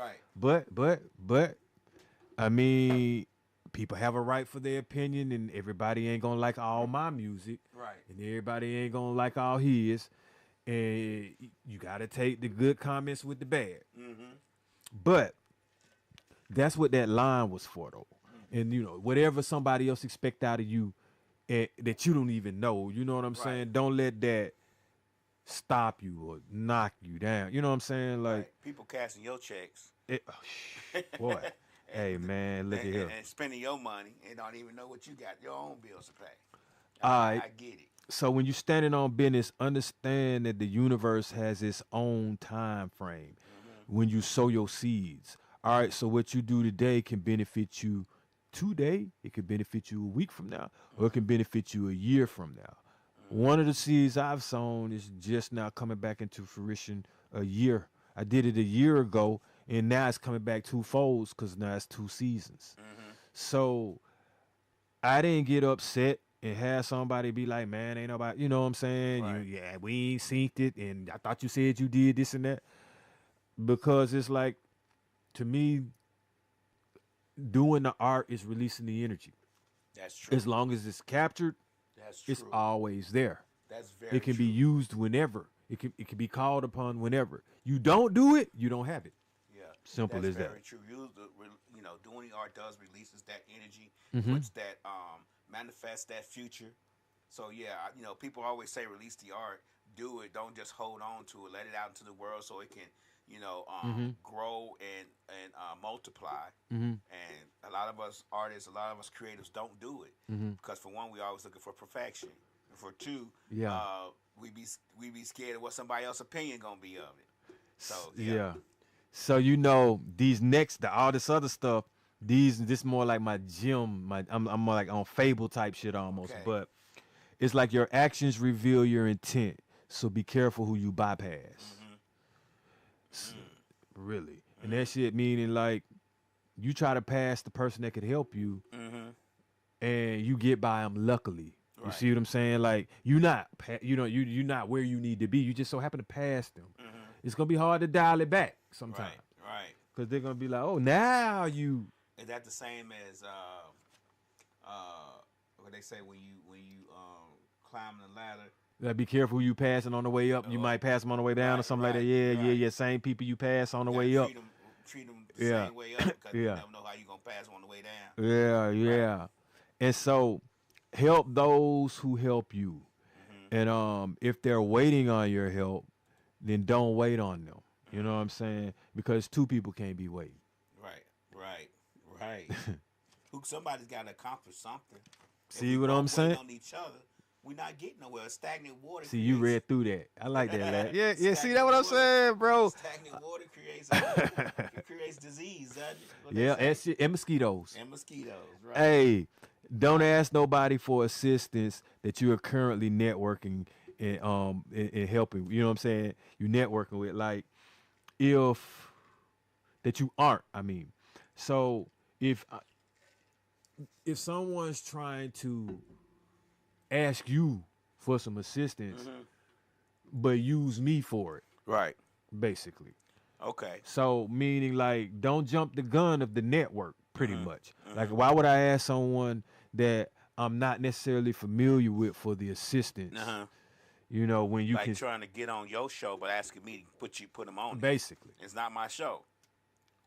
I mean, people have a right for their opinion and everybody ain't gonna like all my music. Right. And everybody ain't gonna like all his. And you gotta take the good comments with the bad. But that's what that line was for, though. And you know, whatever somebody else expect out of you, that you don't even know, you know what I'm saying? Don't let that stop you or knock you down. You know what I'm saying? Like people casting your checks. Boy, hey man, look at here. And spending your money and don't even know what you got, your own bills to pay. I get it. So when you're standing on business, understand that the universe has its own time frame. When you sow your seeds. All right, so what you do today can benefit you today, it can benefit you a week from now, or it can benefit you a year from now. One of the seeds I've sown is just now coming back into fruition a year. I did it a year ago, and now it's coming back twofold because now it's 2 seasons. So I didn't get upset and have somebody be like, man, ain't nobody, you know what I'm saying? We ain't synced it, and I thought you said you did this and that. Because it's like, to me, doing the art is releasing the energy. That's true. As long as it's captured, it's always there. That's very true. It can be used whenever. It can be called upon whenever. You don't do it, you don't have it. Yeah. Simple as that. That's very true. Doing the art does releases that energy, puts that manifests that future. So yeah, people always say release the art, do it, don't just hold on to it, let it out into the world so it can grow and multiply. And a lot of us artists, a lot of us creatives don't do it because for one, we always looking for perfection. And for two, we be scared of what somebody else's opinion gonna be of it. So yeah. So all this other stuff, this more like my gym. I'm more like on Fable type shit almost. Okay. But it's like your actions reveal your intent. So be careful who you bypass. Really. And that shit meaning like you try to pass the person that could help you and you get by them luckily. You see what I'm saying? Like you're not where you need to be. You just so happen to pass them. It's going to be hard to dial it back sometimes. Right. Because they're going to be like, oh, now you. Is that the same as what they say when you climb the ladder? Be careful who you passing on the way up. You might pass them on the way down or something like that. Yeah. Same people you pass on the way up. treat them the same way up because you never know how you gonna pass on the way down. Yeah. And so help those who help you. And if they're waiting on your help, then don't wait on them. You know what I'm saying? Because two people can't be waiting. Right. Somebody's got to accomplish something. See what I'm saying? On each other, we're not getting nowhere. Stagnant water. See, you read through that. I like that, lad. Yeah. See that what I'm saying, bro? Stagnant water creates disease. And mosquitoes. Right. Hey, don't ask nobody for assistance that you are currently networking and helping. You know what I'm saying? You networking with, like, that you aren't. I mean, so if someone's trying to ask you for some assistance, but use me for it, right? Basically. Okay. So meaning, like, don't jump the gun of the network. Pretty much. Like, why would I ask someone that I'm not necessarily familiar with for the assistance? You know, when you can trying to get on your show, but asking me to put them on. Basically, it's not my show.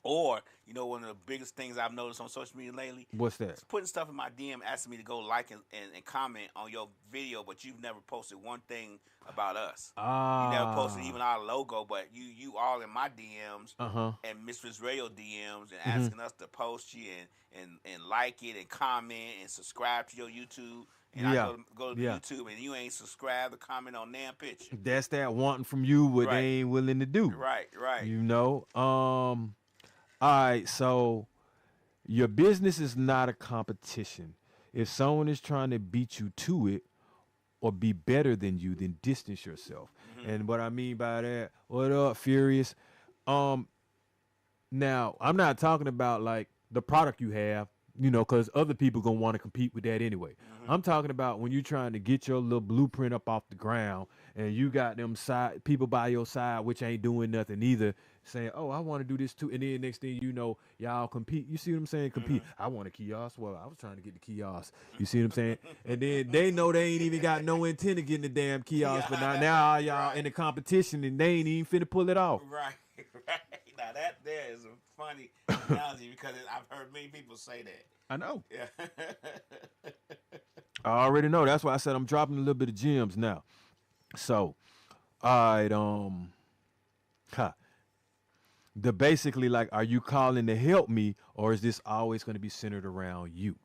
Or, you know, one of the biggest things I've noticed on social media lately. What's that? It's putting stuff in my DM, asking me to go like and comment on your video, but you've never posted one thing about us. You never posted even our logo, but you all in my DMs and Mistress Radio DMs and asking us to post you and like it and comment and subscribe to your YouTube. And I go to YouTube and you ain't subscribed or comment on damn picture. That's that wanting from you what they ain't willing to do. Right. You know? All right, so your business is not a competition. If someone is trying to beat you to it or be better than you, then distance yourself. And what I mean by that, what up, Furious? Now, I'm not talking about, like, the product you have, you know, because other people going to want to compete with that anyway. I'm talking about when you're trying to get your little blueprint up off the ground and you got them people by your side which ain't doing nothing either, saying, oh, I want to do this too. And then next thing you know, y'all compete. You see what I'm saying? Compete. I want a kiosk. Well, I was trying to get the kiosk. You see what I'm saying? And then they know they ain't even got no intent of getting the damn kiosk. But now y'all in the competition and they ain't even finna pull it off. Right. Now that there is a funny analogy because I've heard many people say that. I know. Yeah. I already know. That's why I said I'm dropping a little bit of gems now. So, all right, the basically, like, are you calling to help me or is this always going to be centered around you?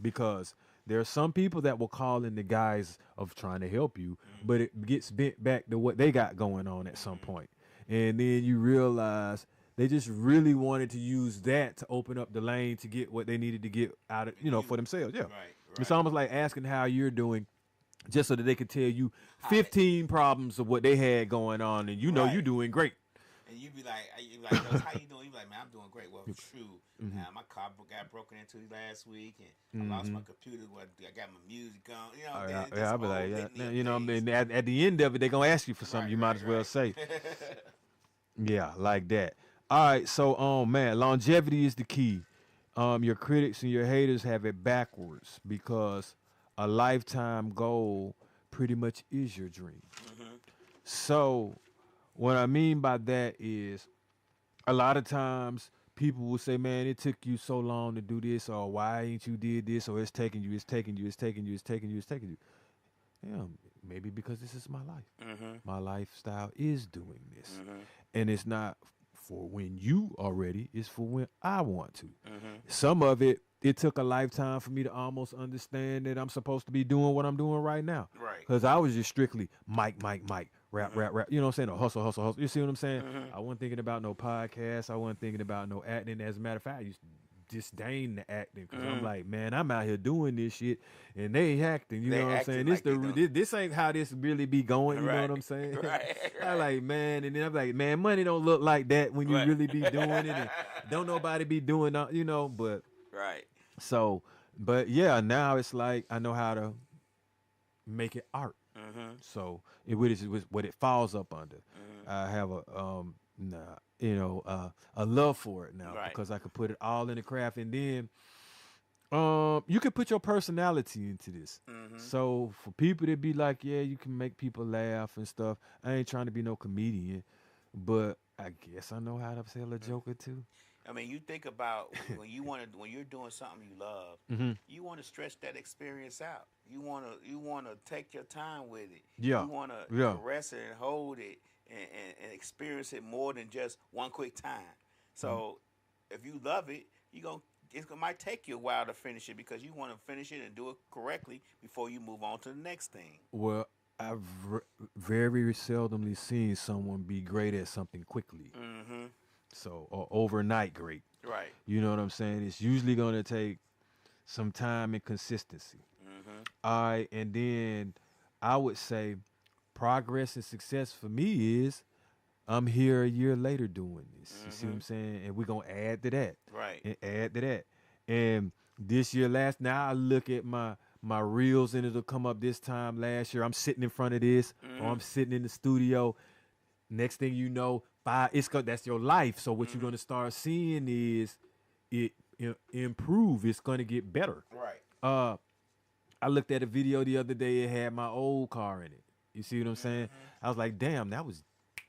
Because there are some people that will call in the guise of trying to help you, but it gets bent back to what they got going on at some point. And then you realize they just really wanted to use that to open up the lane to get what they needed to get out of, you know, for themselves. Yeah. Right. It's almost like asking how you're doing just so that they could tell you 15 problems of what they had going on and you know you're doing great. And you be like, how you doing? You be like, man, I'm doing great. Well, true. My car got broken into last week and I lost my computer. I got my music on. You know, I'll be like, you know, I mean, at the end of it, they're going to ask you for something. You might as well say. Yeah, like that. All right, so man, longevity is the key. Your critics and your haters have it backwards because a lifetime goal pretty much is your dream. So what I mean by that is a lot of times people will say, man, it took you so long to do this, or why ain't you did this, or it's taking you. Yeah, maybe because this is my life. My lifestyle is doing this. And it's not for when you are ready, it's for when I want to. Some of it took a lifetime for me to almost understand that I'm supposed to be doing what I'm doing right now. Right. Because I was just strictly mic, rap. You know what I'm saying? Or hustle. You see what I'm saying? I wasn't thinking about no podcast. I wasn't thinking about no acting. As a matter of fact, I used to disdain the acting because I'm like, man, I'm out here doing this shit and they ain't acting. You know what I'm saying? This ain't how this really be going. You know what I'm saying? I like, man, and then I'm like, man, money don't look like that when you really be doing it, and don't nobody be doing, you know. But so, but yeah, now it's like I know how to make it art. So it is what it falls up under. I have a love for it now because I could put it all in the craft, and then you could put your personality into this. So for people to be like, yeah, you can make people laugh and stuff. I ain't trying to be no comedian, but I guess I know how to sell a joker too. I mean, you think about when you're doing something you love, you want to stretch that experience out. You want to take your time with it. Yeah. You want to Yeah. caress it and hold it and experience it more than just one quick time. So if you love it, it might take you a while to finish it because you want to finish it and do it correctly before you move on to the next thing. Well, I've very seldomly seen someone be great at something quickly. Mm-hmm. So, or overnight great. Right. You know what I'm saying? It's usually going to take some time and consistency. Mm-hmm. All right. And then I would say progress and success for me is I'm here a year later doing this. You see what I'm saying? And we're going to add to that. Right. And add to that. And this year, now I look at my reels and it'll come up this time last year. I'm sitting in front of this or I'm sitting in the studio. Next thing you know, that's your life. So what you're going to start seeing is it improve. It's going to get better. Right. I looked at a video the other day. It had my old car in it. You see what I'm saying? I was like, damn, that was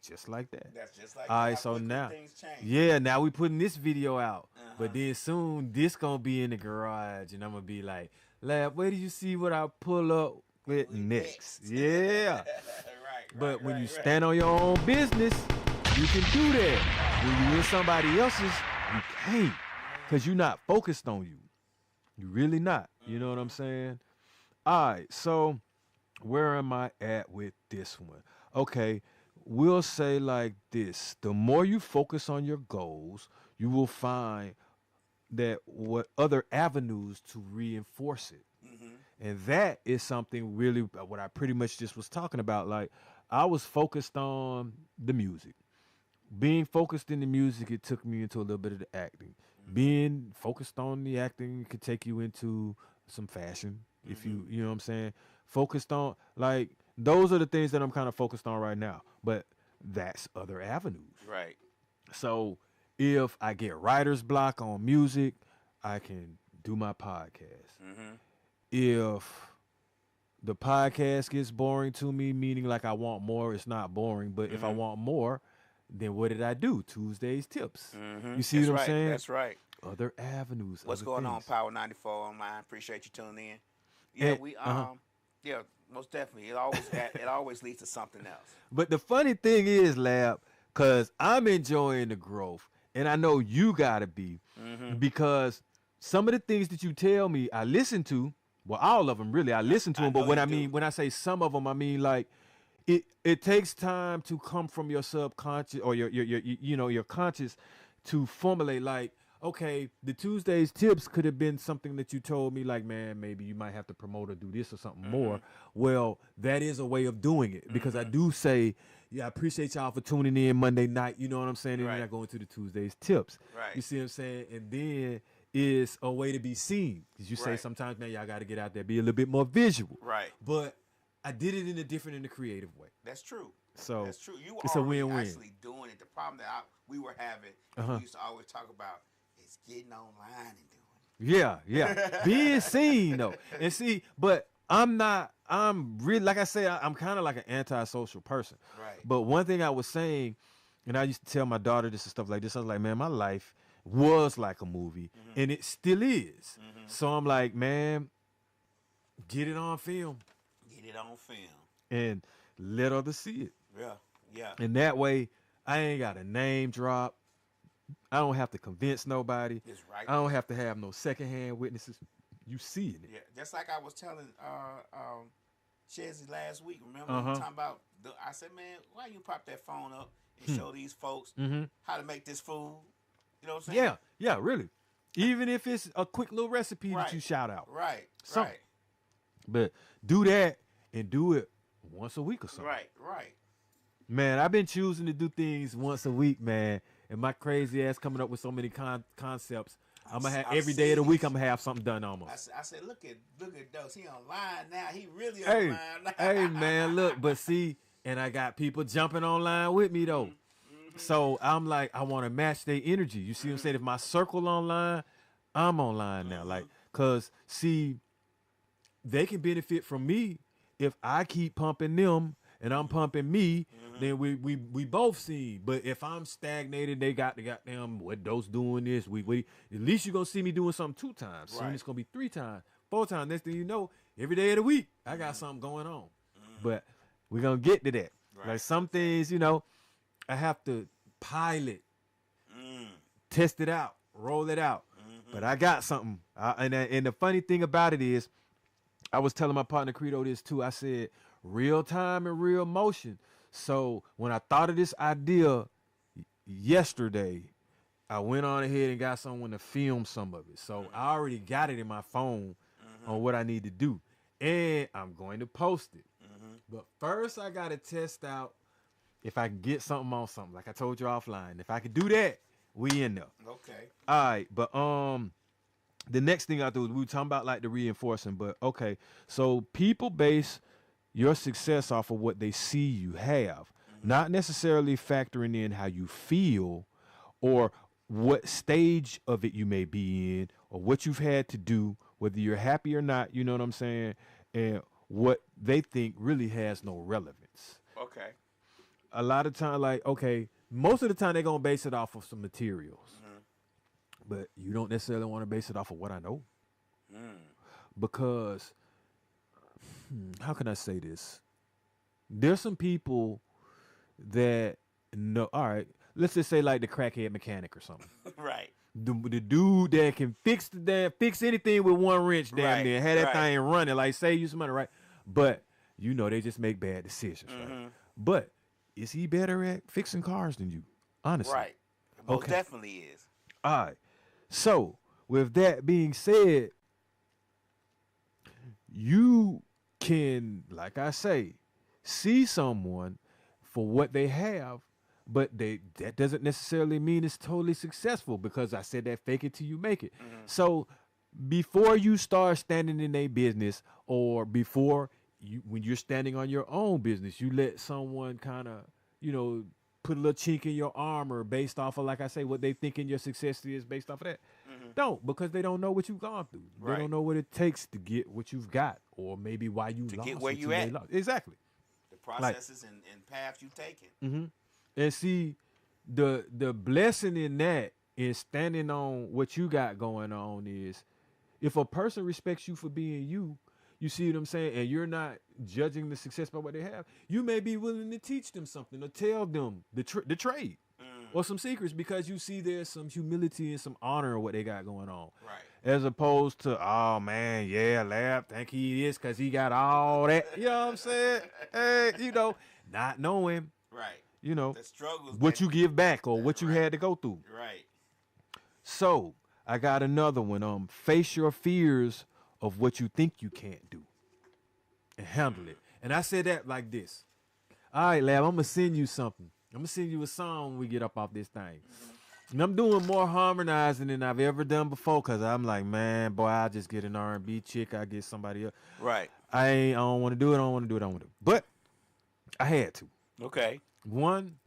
just like that. That's just like all right. how So quickly now, things change. yeah, now we putting this video out, but then soon this gonna be in the garage, and I'm gonna be like, Lab, where do you see what I pull up with next? Yeah. Right. But when you stand on your own business, you can do that. When you're in somebody else's, you can't, because you're not focused on you. You really not. You know what I'm saying? All right, so where am I at with this one? Okay, we'll say like this. The more you focus on your goals, you will find that what other avenues to reinforce it. And that is something really what I pretty much just was talking about. Like, I was focused on the music. Being focused in the music, it took me into a little bit of the acting. Being focused on the acting could take you into some fashion, if you know what I'm saying? Focused on, like, those are the things that I'm kind of focused on right now. But that's other avenues. Right. So if I get writer's block on music, I can do my podcast. If the podcast gets boring to me, meaning like I want more, it's not boring. But if I want more, then what did I do? Tuesday's tips. You see what I'm saying? That's right. Other avenues. What's other going on, things. Power 94 Online? Appreciate you tuning in. Yeah, yeah, most definitely. It always leads to something else. But the funny thing is, Lab, because I'm enjoying the growth, and I know you gotta be, because some of the things that you tell me, I listen to. Well, all of them really, I listen to them. But when I say some of them, I mean like it takes time to come from your subconscious or your conscious to formulate. Like, okay, the Tuesday's tips could have been something that you told me, like, man, maybe you might have to promote or do this or something more. Well, that is a way of doing it, because I do say, yeah, I appreciate y'all for tuning in Monday night. You know what I'm saying? And then I go into the Tuesday's tips. Right. You see what I'm saying? And then is a way to be seen, because you say sometimes, man, y'all got to get out there, be a little bit more visual. Right. But I did it in a creative way. That's true. So that's true. You it's are a win-win. actually doing it. The problem that we were having, we used to always talk about, is getting online and doing it. Yeah. Being seen though. And see, but I'm really, like I say, I'm kind of like an antisocial person. Right. But one thing I was saying, and I used to tell my daughter this and stuff like this, I was like, man, my life was like a movie, and it still is. So I'm like, man, get it on film. Get it on film. And let others see it. Yeah. And that way, I ain't got a name drop. I don't have to convince nobody. It's right. I don't have to have no secondhand witnesses. You seeing it. Yeah, just like I was telling Chezzy last week. Remember we were talking about? I said, man, why you pop that phone up and show these folks how to make this food? You know what I'm saying? Yeah, really. Even if it's a quick little recipe that you shout out. Right. But do that and do it once a week or something. Right. Man, I've been choosing to do things once a week, man. And my crazy ass coming up with so many concepts. I'm gonna have every day of the week. I'm gonna have something done almost. I said, look at Dose. He online now. He really online now. Hey, man, look. But see, and I got people jumping online with me though. So I'm like, I want to match their energy. You see what I'm saying? If my circle online, I'm online now. Like, cause see, they can benefit from me if I keep pumping them and I'm pumping me, then we both see. But if I'm stagnated, they got the goddamn what Dose doing this. We at least you're gonna see me doing something 2 times. Soon it's gonna be 3 times, 4 times. Next thing you know, every day of the week, I got something going on. But we're gonna get to that. Right. Like some things, you know, I have to pilot, test it out, roll it out. But I got something. And the funny thing about it is, I was telling my partner Credo this too. I said, real time and real motion. So when I thought of this idea yesterday, I went on ahead and got someone to film some of it. So I already got it in my phone on what I need to do. And I'm going to post it. But first I got to test out if I can get something on something. Like I told you offline. If I could do that, we in there. Okay. All right, but the next thing I do is we were talking about like the reinforcing, but okay. So people base your success off of what they see you have, not necessarily factoring in how you feel or what stage of it you may be in or what you've had to do, whether you're happy or not, you know what I'm saying? And what they think really has no relevance. Okay. A lot of time, like, okay, most of the time they're going to base it off of some materials. But you don't necessarily want to base it off of what I know. Because, how can I say this? There's some people that know, all right, let's just say like the crackhead mechanic or something. Right. The dude that can fix anything with one wrench down there, have that thing running, like save you some money, right? But, you know, they just make bad decisions, right? But is he better at fixing cars than you? Honestly. Right. Most definitely is. All right. So, with that being said, you can, like I say, see someone for what they have, but that doesn't necessarily mean it's totally successful, because I said that fake it till you make it. So, before you start standing in a business, or when you're standing on your own business, you let someone kind of, you know, put a little chink in your armor based off of, like I say, what they thinking your success is based off of that. Don't, because they don't know what you've gone through. They don't know what it takes to get what you've got, or maybe why you lost. Get where you at. Exactly. The processes and paths you've taken. And see, the blessing in that is standing on what you got going on is, if a person respects you for being you, you see what I'm saying? And you're not judging the success by what they have. You may be willing to teach them something or tell them the trade or some secrets, because you see there's some humility and some honor in what they got going on. Right. As opposed to, oh, man, yeah, Lab, think he is because he got all that. You know what I'm saying? Hey, you know, not knowing, you know, the struggles what you give back or what you had to go through. Right. So I got another one. Face your fears of what you think you can't do and handle it. And I said that like this. All right, Lab, I'm going to send you something. I'm going to send you a song when we get up off this thing. And I'm doing more harmonizing than I've ever done before, because I'm like, man, boy, I'll just get an R&B chick. I'll get somebody else. Right. I don't want to do it. I don't want to do it. I don't want to do it. But I had to. Okay. One,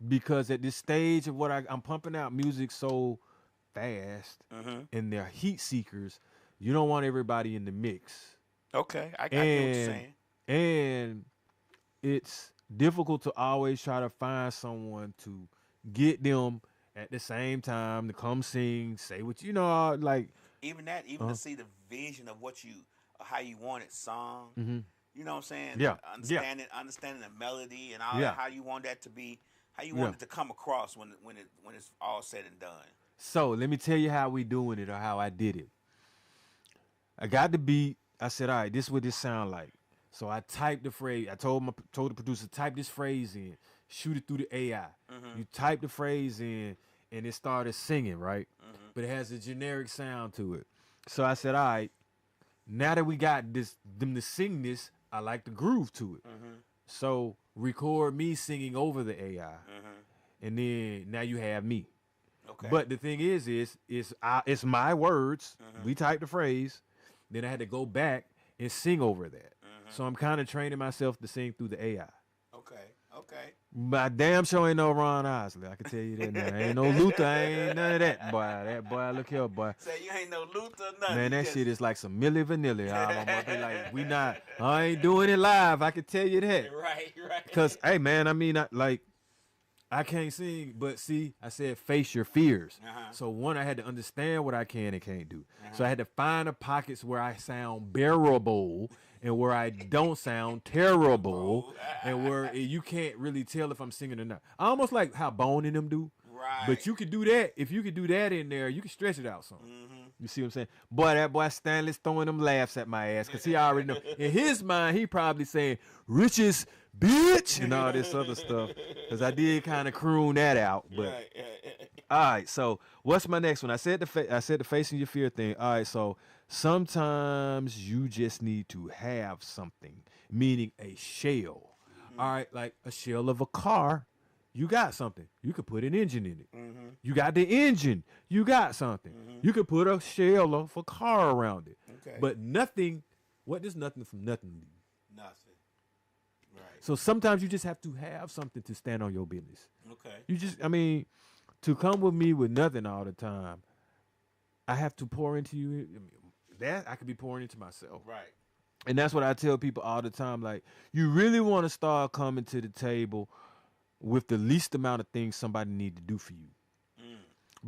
because at this stage of what I'm pumping out music so fast, and they're heat seekers, you don't want everybody in the mix. Okay, I get what you're saying. And it's difficult to always try to find someone to get them at the same time to come sing, say what you know, like even to see the vision of what you, how you want it sung. You know what I'm saying? Yeah. Understanding the melody and all that, how you want that to be, how you want it to come across when it's all said and done. So let me tell you how we doing it, or how I did it. I got the beat. I said, all right, this is what this sound like. So I typed the phrase. I told the producer, type this phrase in, shoot it through the AI. You type the phrase in, and it started singing, right? But it has a generic sound to it. So I said, all right, now that we got them to sing this, I like the groove to it. So record me singing over the AI, and then now you have me. Okay. But the thing is it's my words. We typed the phrase, then I had to go back and sing over that. So I'm kind of training myself to sing through the AI. Okay. My damn sure ain't no Ron Isley. I can tell you that now. Ain't no Luther. Ain't none of that, boy. That boy, look here, boy. Say you ain't no Luther, nothing. Man, that shit is like some Milli Vanilli album. They like, we not. I ain't doing it live. I can tell you that. Right. Cause, hey, man, I mean, I can't sing, but see, I said face your fears. So one, I had to understand what I can and can't do. So I had to find the pockets where I sound bearable and where I don't sound terrible and where you can't really tell if I'm singing or not. Almost like how Bone and them do. Right. But you could do that. If you could do that in there, you can stretch it out some. You see what I'm saying? Boy, that boy Stanley's throwing them laughs at my ass because he already know. In his mind, he probably saying, riches, bitch, and all this other stuff. Because I did kind of croon that out. But all right, so what's my next one? I said the facing your fear thing. All right, so sometimes you just need to have something, meaning a shell. All right, like a shell of a car. You got something. You could put an engine in it. You got the engine. You got something. You could put a shell of a car around it. Okay. But nothing, what does nothing from nothing leave? Nothing. Right. So sometimes you just have to have something to stand on your business. Okay. You just, I mean, to come with me with nothing all the time, I have to pour into you. I mean, that I could be pouring into myself. Right. And that's what I tell people all the time. Like, you really want to start coming to the table with the least amount of things somebody need to do for you.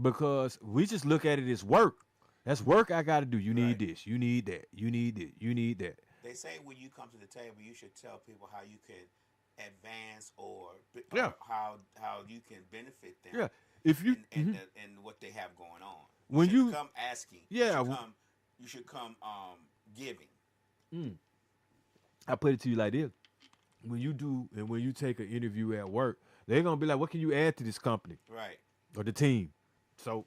Because we just look at it as work. That's work I got to do. You need this. You need that. You need it. You need that. They say when you come to the table, you should tell people how you can advance or how you can benefit them. Yeah. If you and what they have going on. When you come asking. Yeah. You should come giving. I put it to you like this. When you do and when you take an interview at work, they're going to be like, what can you add to this company? Right. Or the team? So,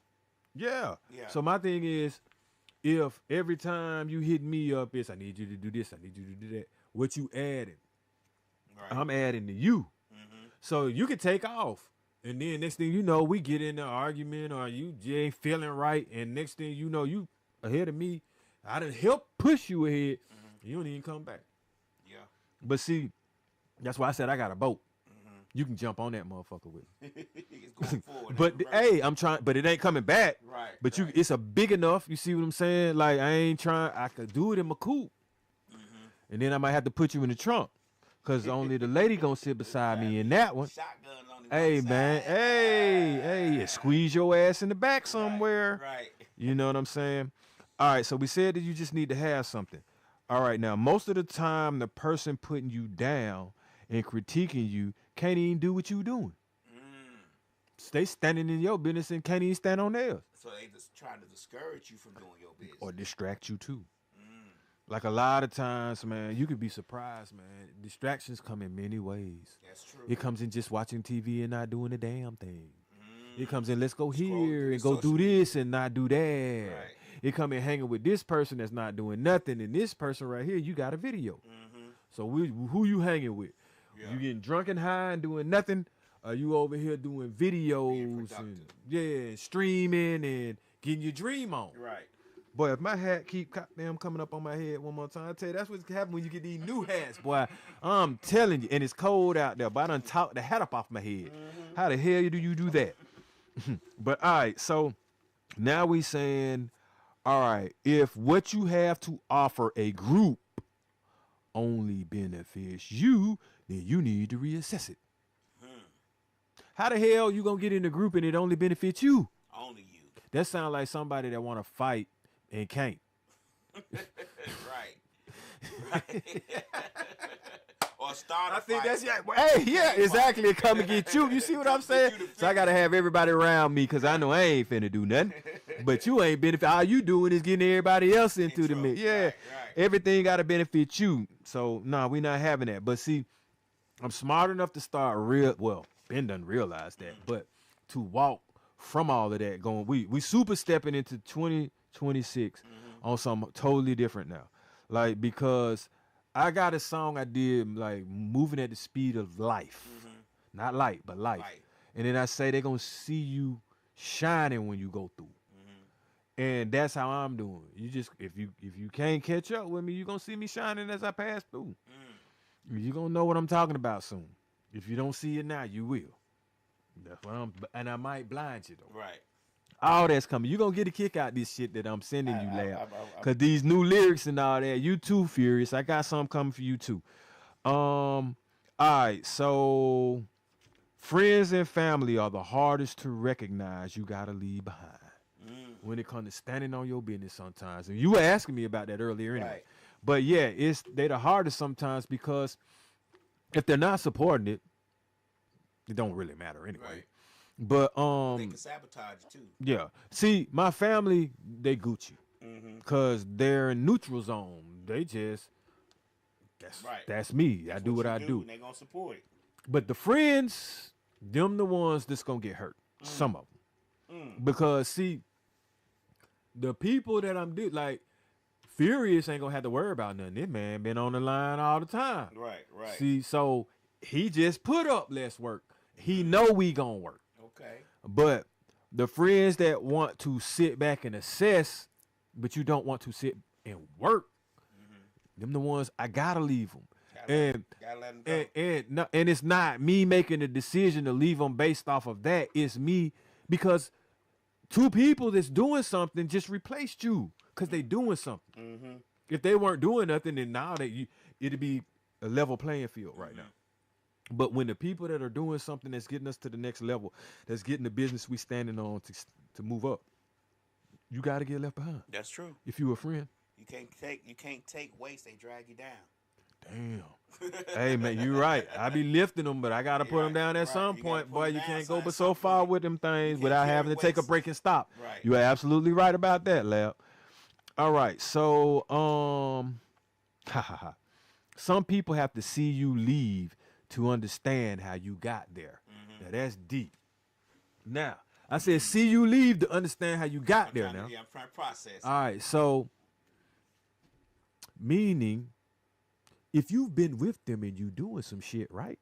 yeah. So my thing is, if every time you hit me up, it's I need you to do this, I need you to do that, what you adding? Right. I'm adding to you. So you can take off. And then next thing you know, we get in an argument or you ain't feeling right. And next thing you know, you ahead of me. I done help push you ahead. You don't even come back. Yeah. But see, that's why I said I got a boat. You can jump on that motherfucker with me. It's going forward. But hey, I'm trying, but it ain't coming back. Right. But it's a big enough. You see what I'm saying? Like I ain't trying. I could do it in my coupe, and then I might have to put you in the trunk, cause only the lady gonna sit beside me in that one. Shotgun on the Hey one man, side. hey, squeeze your ass in the back somewhere. Right. You know what I'm saying? All right. So we said that you just need to have something. All right. Now, most of the time, the person putting you down and critiquing you can't even do what you doing. They standing in your business and can't even stand on theirs. So they just trying to discourage you from doing your business. Or distract you too. Like a lot of times, man, you could be surprised, man. Distractions come in many ways. That's true. It comes in just watching TV and not doing a damn thing. It comes in, let's go here and go do this and not do that. Right. It come in hanging with this person that's not doing nothing, and this person right here, you got a video. So who you hanging with? Yeah. You getting drunk and high and doing nothing? Are you over here doing videos and streaming and getting your dream on? Right. Boy, if my hat keep goddamn coming up on my head one more time, I tell you, that's what's happening when you get these new hats, boy. I'm telling you, and it's cold out there, but I done talked the hat up off my head. How the hell do you do that? But all right, so now we saying, all right, if what you have to offer a group only benefits you, then you need to reassess it. How the hell you gonna get in the group and it only benefits you? Only you. That sounds like somebody that want to fight and can't. Right. Or start a I think fight. that's hey, yeah, exactly. Come and get you. You see what I'm saying? So I gotta have everybody around me because I know I ain't finna do nothing. But you ain't benefit. All you doing is getting everybody else into the mix. Yeah, right. Everything gotta benefit you. So nah, we not having that. But see, I'm smart enough to start Ben done realized that, but to walk from all of that, going we super stepping into 2026 on something totally different now, like because I got a song I did like moving at the speed of life, not light but life, and then I say they're gonna see you shining when you go through, and that's how I'm doing. You just if you can't catch up with me, you gonna see me shining as I pass through. You gonna know what I'm talking about soon. If you don't see it now, you will. That's what and I might blind you though. Right. All that's coming. You're gonna get a kick out of this shit that I'm sending you, Lab. I- Cause these new lyrics and all that, you too, Furious. I got something coming for you too. All right, so friends and family are the hardest to recognize you gotta leave behind when it comes to standing on your business sometimes. And you were asking me about that earlier anyway. Right. But yeah, they the hardest sometimes because if they're not supporting it, it don't really matter anyway. Right. But They can sabotage you too. yeah. See, my family, they Gucci. Cause they're in neutral zone. They just that's me. I do what I do. And they gonna support it. But the friends, them the ones that's gonna get hurt. Some of them. Because see, the people that I'm like Furious ain't gonna have to worry about nothing. This man been on the line all the time. Right. See, so he just put up less work. He know we gonna work. Okay. But the friends that want to sit back and assess, but you don't want to sit and work, them the ones I gotta leave them. Gotta let them go. And it's not me making the decision to leave them based off of that. It's me because two people that's doing something just replaced you because they doing something. If they weren't doing nothing, then now it'd be a level playing field right now. But when the people that are doing something that's getting us to the next level, that's getting the business we standing on to move up, you got to get left behind. That's true. If you a friend. You can't take weights, they drag you down. Damn. Hey, man, you right. I be lifting them, but I got to put them down at some point. Boy, you can't go but so far with them things without having to take a break and stop. Right. You are absolutely right about that, Lab. All right. So, some people have to see you leave to understand how you got there. Now, that's deep. Now, I said see you leave to understand how you got there now. I'm trying to process. All right. So, meaning, if you've been with them and you doing some shit, right?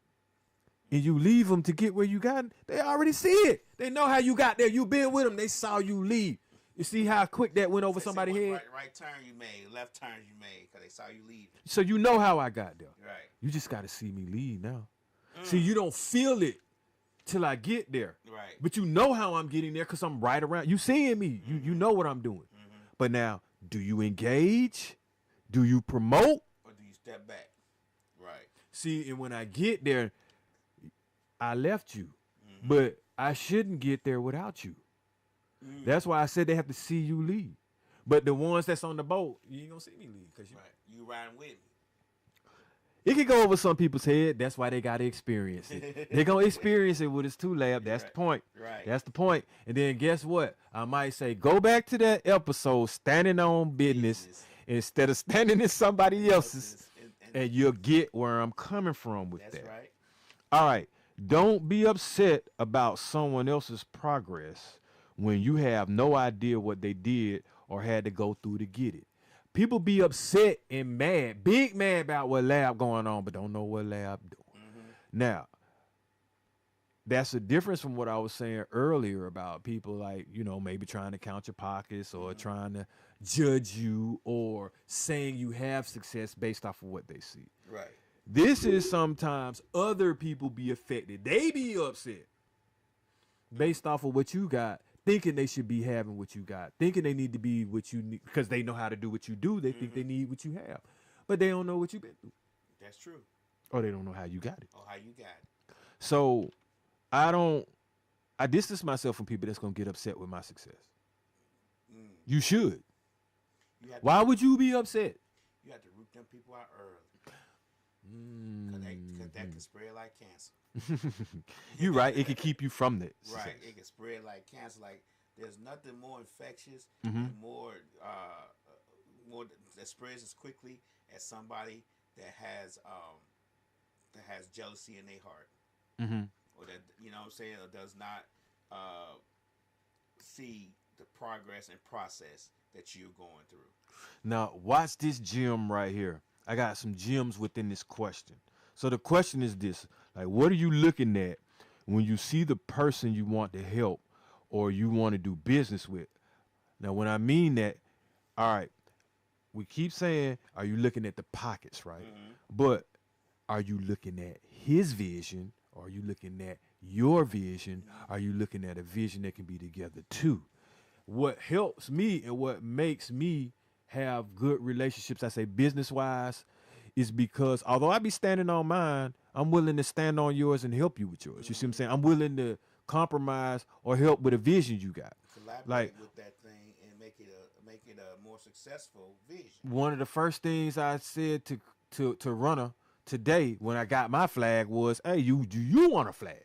And you leave them to get where you got, they already see it. They know how you got there. You been with them. They saw you leave. You see how quick that went over somebody's head? Right turn you made, left turn you made, because they saw you leave. So you know how I got there. Right. You just got to see me leave now. See, you don't feel it till I get there. Right. But you know how I'm getting there because I'm right around. You seeing me. You know what I'm doing. But now, do you engage? Do you promote? Or do you step back? Right. See, and when I get there, I left you. But I shouldn't get there without you. That's why I said they have to see you leave. But the ones that's on the boat, you ain't gonna see me leave. Cause you riding with me. It can go over some people's head. That's why they gotta experience it. They're gonna experience it with us too, Lab. That's the point. Right. That's the point. And then guess what? I might say, go back to that episode, standing on business instead of standing in somebody else's, and you'll get where I'm coming from with that. That's right. All right. Don't be upset about someone else's progress when you have no idea what they did or had to go through to get it. People be upset and mad, big mad about what Lab going on, but don't know what Lab doing. Now, that's a difference from what I was saying earlier about people like, maybe trying to count your pockets or trying to judge you or saying you have success based off of what they see. Right. This is sometimes other people be affected. They be upset based off of what you got, thinking they should be having what you got, thinking they need to be what you need because they know how to do what you do. They think they need what you have, but they don't know what you've been through. That's true. Or they don't know how you got it. Or how you got it. So I distance myself from people that's going to get upset with my success. You should. Why would you be upset? You have to root them people out early. Because that can spread like cancer. You're right. It can keep you from that. Right. It can spread like cancer. Like there's nothing more infectious and more that spreads as quickly as somebody that has jealousy in their heart. Or that what I'm saying, or does not see the progress and process that you're going through. Now watch this gem right here. I got some gems within this question. So the question is this, like, what are you looking at when you see the person you want to help or you want to do business with? Now, when I mean that, all right, we keep saying, are you looking at the pockets, right? But are you looking at his vision are you looking at your vision? Are you looking at a vision that can be together too? What helps me and what makes me have good relationships, I say business-wise, is because although I be standing on mine, I'm willing to stand on yours and help you with yours. You see what I'm saying? I'm willing to compromise or help with a vision you got. Collaborate Like with that thing and make it a more successful vision. one of the first things I said to Runner today when I got my flag was, "Hey, do you want a flag?"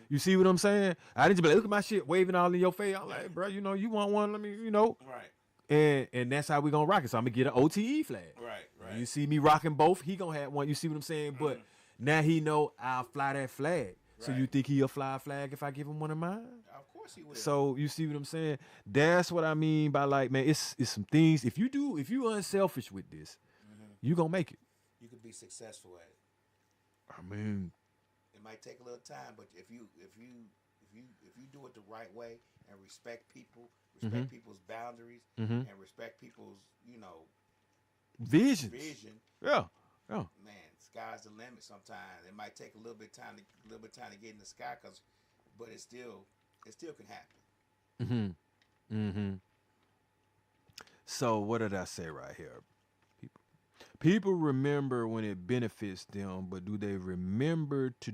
You see what I'm saying? I didn't just be like, look at my shit waving all in your face. I'm like, bro, you know, you want one? Let me, you know. Right. And that's how we gonna rock it. So I'm gonna get an OTE flag. Right. You see me rocking both, he gonna have one. You see what I'm saying? But now he know I'll fly that flag. So you think he'll fly a flag if I give him one of mine? Of course he will. So you see what I'm saying? That's what I mean by like, man, it's some things. If you unselfish with this, you gonna make it. You could be successful at it. I mean, it might take a little time, but if you do it the right way and respect people, respect people's boundaries, and respect people's, you know, vision. Yeah. Man, sky's the limit. Sometimes it might take a little bit time to get in the sky, but it still can happen. So what did I say right here? People remember when it benefits them, but do they remember to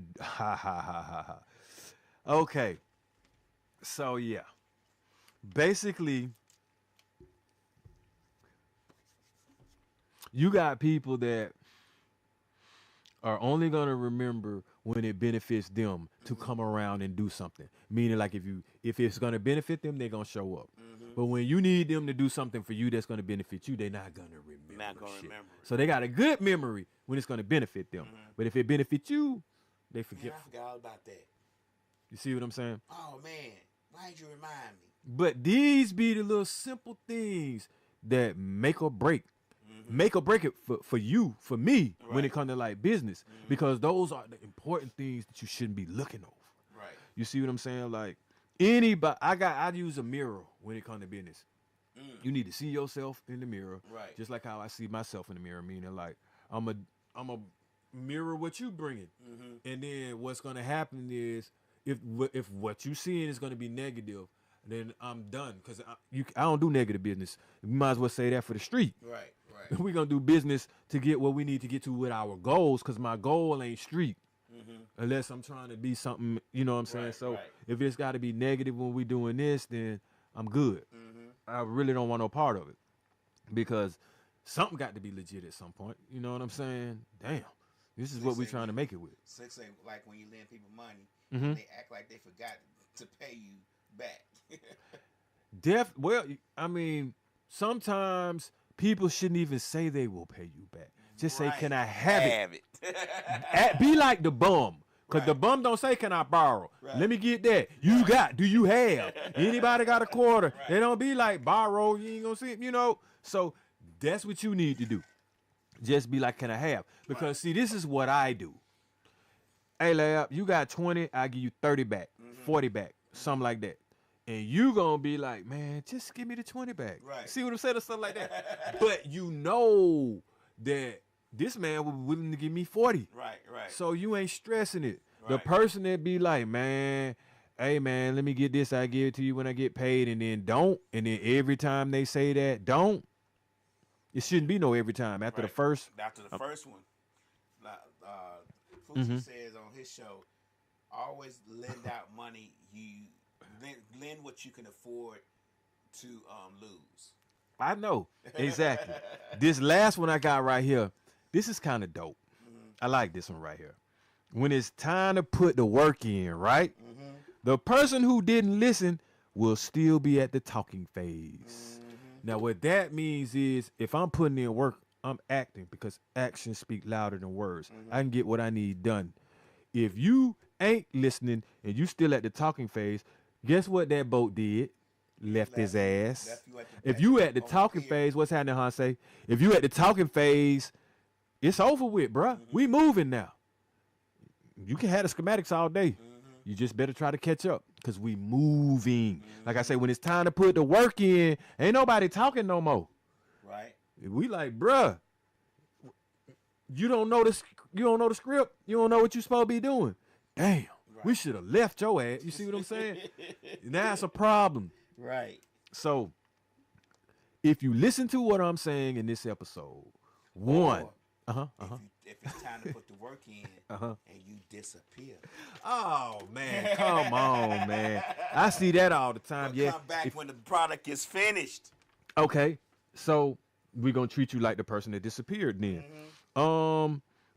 Okay. So yeah. Basically, you got people that are only going to remember when it benefits them to come around and do something. Meaning like if it's going to benefit them, they're going to show up. But when you need them to do something for you that's going to benefit you, they're not going to remember shit. So they got a good memory when it's going to benefit them. But if it benefits you, they forget. Man, I forgot all about that. You see what I'm saying? Oh, man. Why did you remind me? But these be the little simple things that make or break. Make or break it for you, for me, when it comes to like business. Because those are the important things that you shouldn't be looking over. Right. You see what I'm saying? Like anybody, I use a mirror when it comes to business. You need to see yourself in the mirror. Right. Just like how I see myself in the mirror, meaning like I'm a mirror what you bringing. And then what's going to happen is if what you seeing is going to be negative, then I'm done. Because I don't do negative business. We might as well say that for the street. Right. We're going to do business to get what we need to get to with our goals, because my goal ain't street. Unless I'm trying to be something, you know what I'm saying? So if it's got to be negative when we doing this, then I'm good. I really don't want no part of it, because something got to be legit at some point. You know what I'm saying? Damn, this is what we're trying to make it with. Six ain't like when you lend people money, and they act like they forgot to pay you back. Well, I mean, sometimes people shouldn't even say they will pay you back. Just say, can I have it? Be like the bum. Because the bum don't say, can I borrow? Let me get that. You got, do you have? Anybody got a quarter? They don't be like, borrow, you ain't going to see it, you know? So that's what you need to do. Just be like, can I have? Because, see, this is what I do. Hey, Lab, you got 20, I'll give you 30 back, 40 back, something like that. And you going to be like, man, just give me the 20 back. Right. See what I'm saying or something like that? But you know that this man was willing to give me 40. Right. So you ain't stressing it. The person that be like, man, hey, man, let me get this. I give it to you when I get paid, and then don't. And then every time they say that, don't. It shouldn't be no every time. After the first. After the first one. Fuji says on his show, always lend out money. You lend what you can afford to lose. I know. Exactly. This last one I got right here, this is kind of dope. I like this one right here. When it's time to put the work in, right? The person who didn't listen will still be at the talking phase. Now, what that means is if I'm putting in work, I'm acting, because actions speak louder than words. I can get what I need done. If you ain't listening and you still at the talking phase, guess what that boat did? Left his ass. If you at the talking phase, what's happening, Hanse? If you at the talking phase, it's over with, bruh. We moving now. You can have the schematics all day. You just better try to catch up, because we moving. Like I say, when it's time to put the work in, ain't nobody talking no more. Right. We like, bruh, you don't know the script. You don't know what you're supposed to be doing. damn, we should have left your ass. You see what I'm saying? That's a problem. Right. So, if you listen to what I'm saying in this episode, one, If it's time to put the work in and you disappear. oh man, come on, man. I see that all the time. But yeah. come back when the product is finished. Okay, so we're gonna treat you like the person that disappeared then.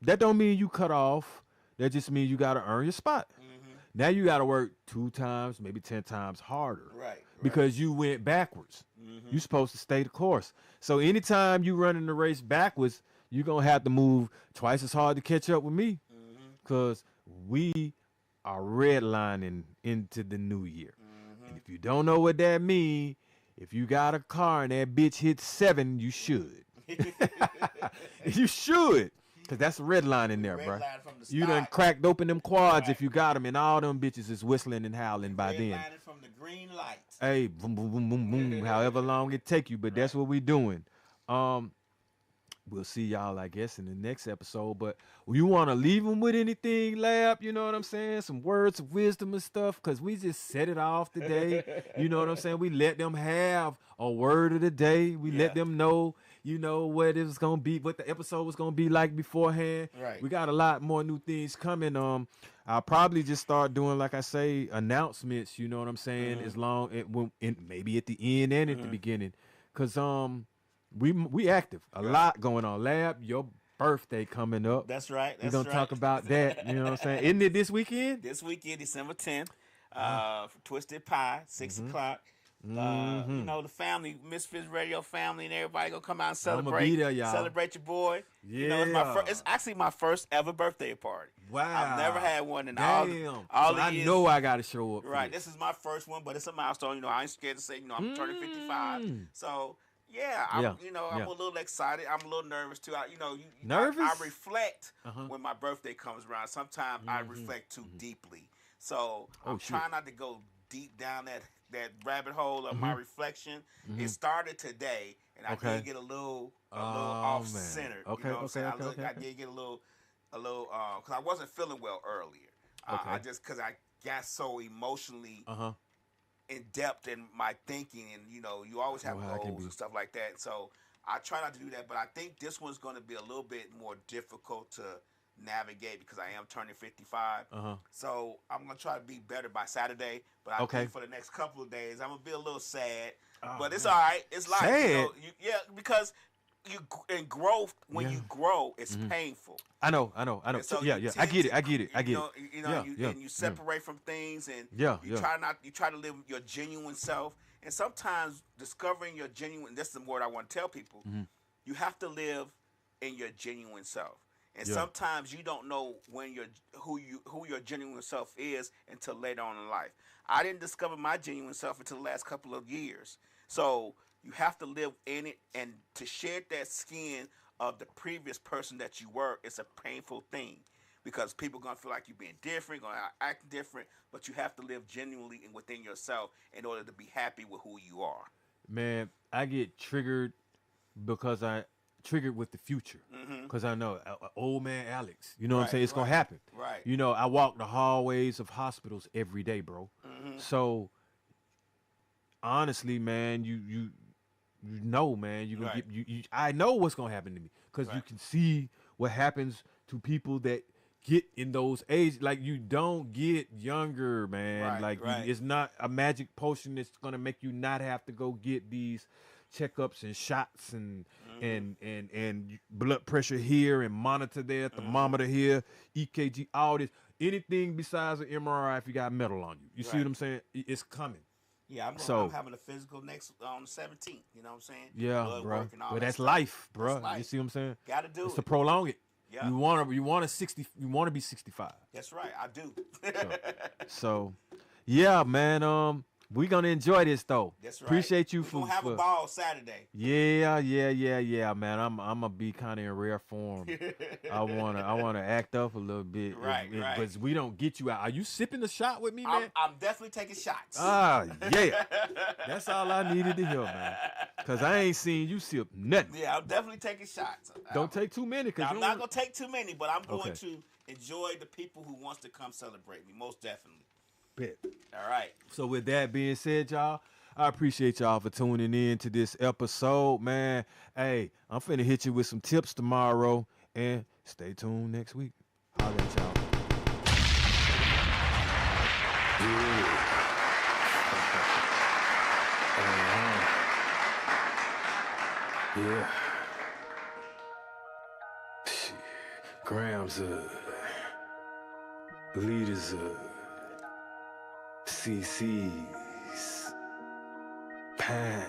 That don't mean you cut off. That just means you gotta earn your spot. Now you gotta work 2 times, maybe 10 times harder. Right. Because you went backwards. You're supposed to stay the course. So anytime you running the race backwards, you're gonna have to move twice as hard to catch up with me. Because we are redlining into the new year. And if you don't know what that means, if you got a car and that bitch hits 7, you should. You should. Because that's a red line in there, bro. You done cracked open them quads if you got them, and all them bitches is whistling and howling by then. Red from the green light. Hey, boom, boom, boom, boom, boom, however long it take you, but that's what we doing. We'll see y'all, I guess, in the next episode. But you want to leave them with anything, Lab? You know what I'm saying? Some words of wisdom and stuff, because we just set it off today. You know what I'm saying? We let them have a word of the day. We let them know, you know, what it was going to be, what the episode was going to be like beforehand. Right. We got a lot more new things coming. I'll probably just start doing, like I say, announcements, you know what I'm saying, as long, maybe at the end and at the beginning. Because, we active. A lot going on. Lab, your birthday coming up. That's right. We're going to talk about that. You know what I'm saying? Isn't it this weekend? This weekend, December 10th, for Twisted Pie, 6 o'clock. You know, the family, Misfits Radio family, and everybody gonna come out and celebrate. I'ma be there, y'all. Celebrate your boy. Yeah. You know, it's actually my first ever birthday party. Wow. I've never had one in Damn. all So the I years. know I got to show up. Right. This is my first one, but it's a milestone. You know, I ain't scared to say, you know, I'm turning 55. So, I'm a little excited. I'm a little nervous too. Nervous? I reflect when my birthday comes around. Sometimes I reflect too deeply. So I'm trying not to go deep down that rabbit hole of my reflection. It started today, and I did get a little off centered. Okay, you know what I'm saying? okay. I did get a little, because I wasn't feeling well earlier. Because I got so emotionally in depth in my thinking, and you always have goals and stuff like that. So I try not to do that, but I think this one's going to be a little bit more difficult to navigate because I am turning 55. So I'm going to try to be better by Saturday, but I think for the next couple of days I'm going to be a little sad. But it's all right. It's life. Sad? Because in growth, when you grow, it's painful. I know. So yeah. I get it. And you separate from things, and you try to live your genuine self. And sometimes discovering your genuine, that's the word I want to tell people. You have to live in your genuine self. And sometimes you don't know who your genuine self is until later on in life. I didn't discover my genuine self until the last couple of years. So you have to live in it, and to shed that skin of the previous person that you were, it's a painful thing because people are going to feel like you're being different, going to act different, but you have to live genuinely and within yourself in order to be happy with who you are. Man, I get triggered because with the future because I know old man Alex, you know what I'm saying? It's going to happen. Right. You know, I walk the hallways of hospitals every day, bro. So honestly, man, you know, man, I know what's going to happen to me because you can see what happens to people that get in those ages. Like, you don't get younger, man. It's not a magic potion that's going to make you not have to go get these checkups and shots and blood pressure here and monitor there, thermometer here, EKG, all this. Anything besides an MRI if you got metal on you. You see what I'm saying? It's coming. Yeah, I'm having a physical next on the 17th. You know what I'm saying? Yeah, blood bro. work and all But that that's stuff. life, bro. That's life. You see what I'm saying? Gotta do it's it. to prolong it. Yeah. You want to be 65. That's right. I do. So yeah, man. We gonna enjoy this though. That's right. Appreciate you We're for gonna have a ball Saturday. Yeah, man. I'm gonna be kind of in rare form. I wanna act up a little bit. Right. But we don't get you out. Are you sipping the shot with me, man? I'm definitely taking shots. Yeah. That's all I needed to hear, man. Cause I ain't seen you sip nothing. Yeah, I'm definitely taking shots. Don't take too many. Cause I'm not gonna take too many, but I'm going Okay. to enjoy the people who wants to come celebrate me. Most definitely. Bet. All right. So with that being said, y'all, I appreciate y'all for tuning in to this episode, man. Hey, I'm finna hit you with some tips tomorrow, and stay tuned next week. Holla at y'all. Yeah. Grams leaders CC's, pounds.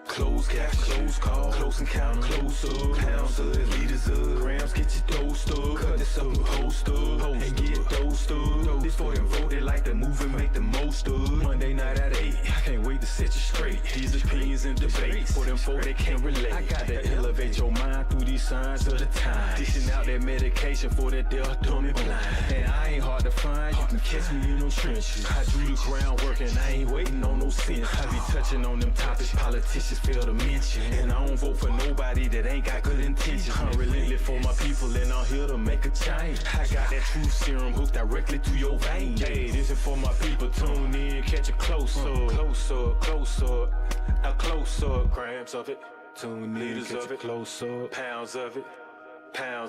Close cash, close call, close encounter, close up, pounds of liters of grams, get your dosed up, cut this up, host up, and get dosed up. This for them voted like the movement, make the most of. Monday night at 8, I can't wait to set you straight. These opinions and debates, for them folk they can't relate. I got to elevate your mind through these signs of the time. Dishing out that medication for that deaf, dumb and blind. And I ain't hard to find, you can catch me in them trenches. I do the groundwork and I ain't waiting on no sense. I be touching on them topics politicians fail to mention. And I don't vote for nobody that ain't got good intentions. I'm relentless for my people and I'm here to make a change. I got that truth serum hooked directly to your vein. Hey, this is for my people, tune in, catch a close up. Close up, now close up, grams of it. Tune in, catch a close up, pounds of it, pounds.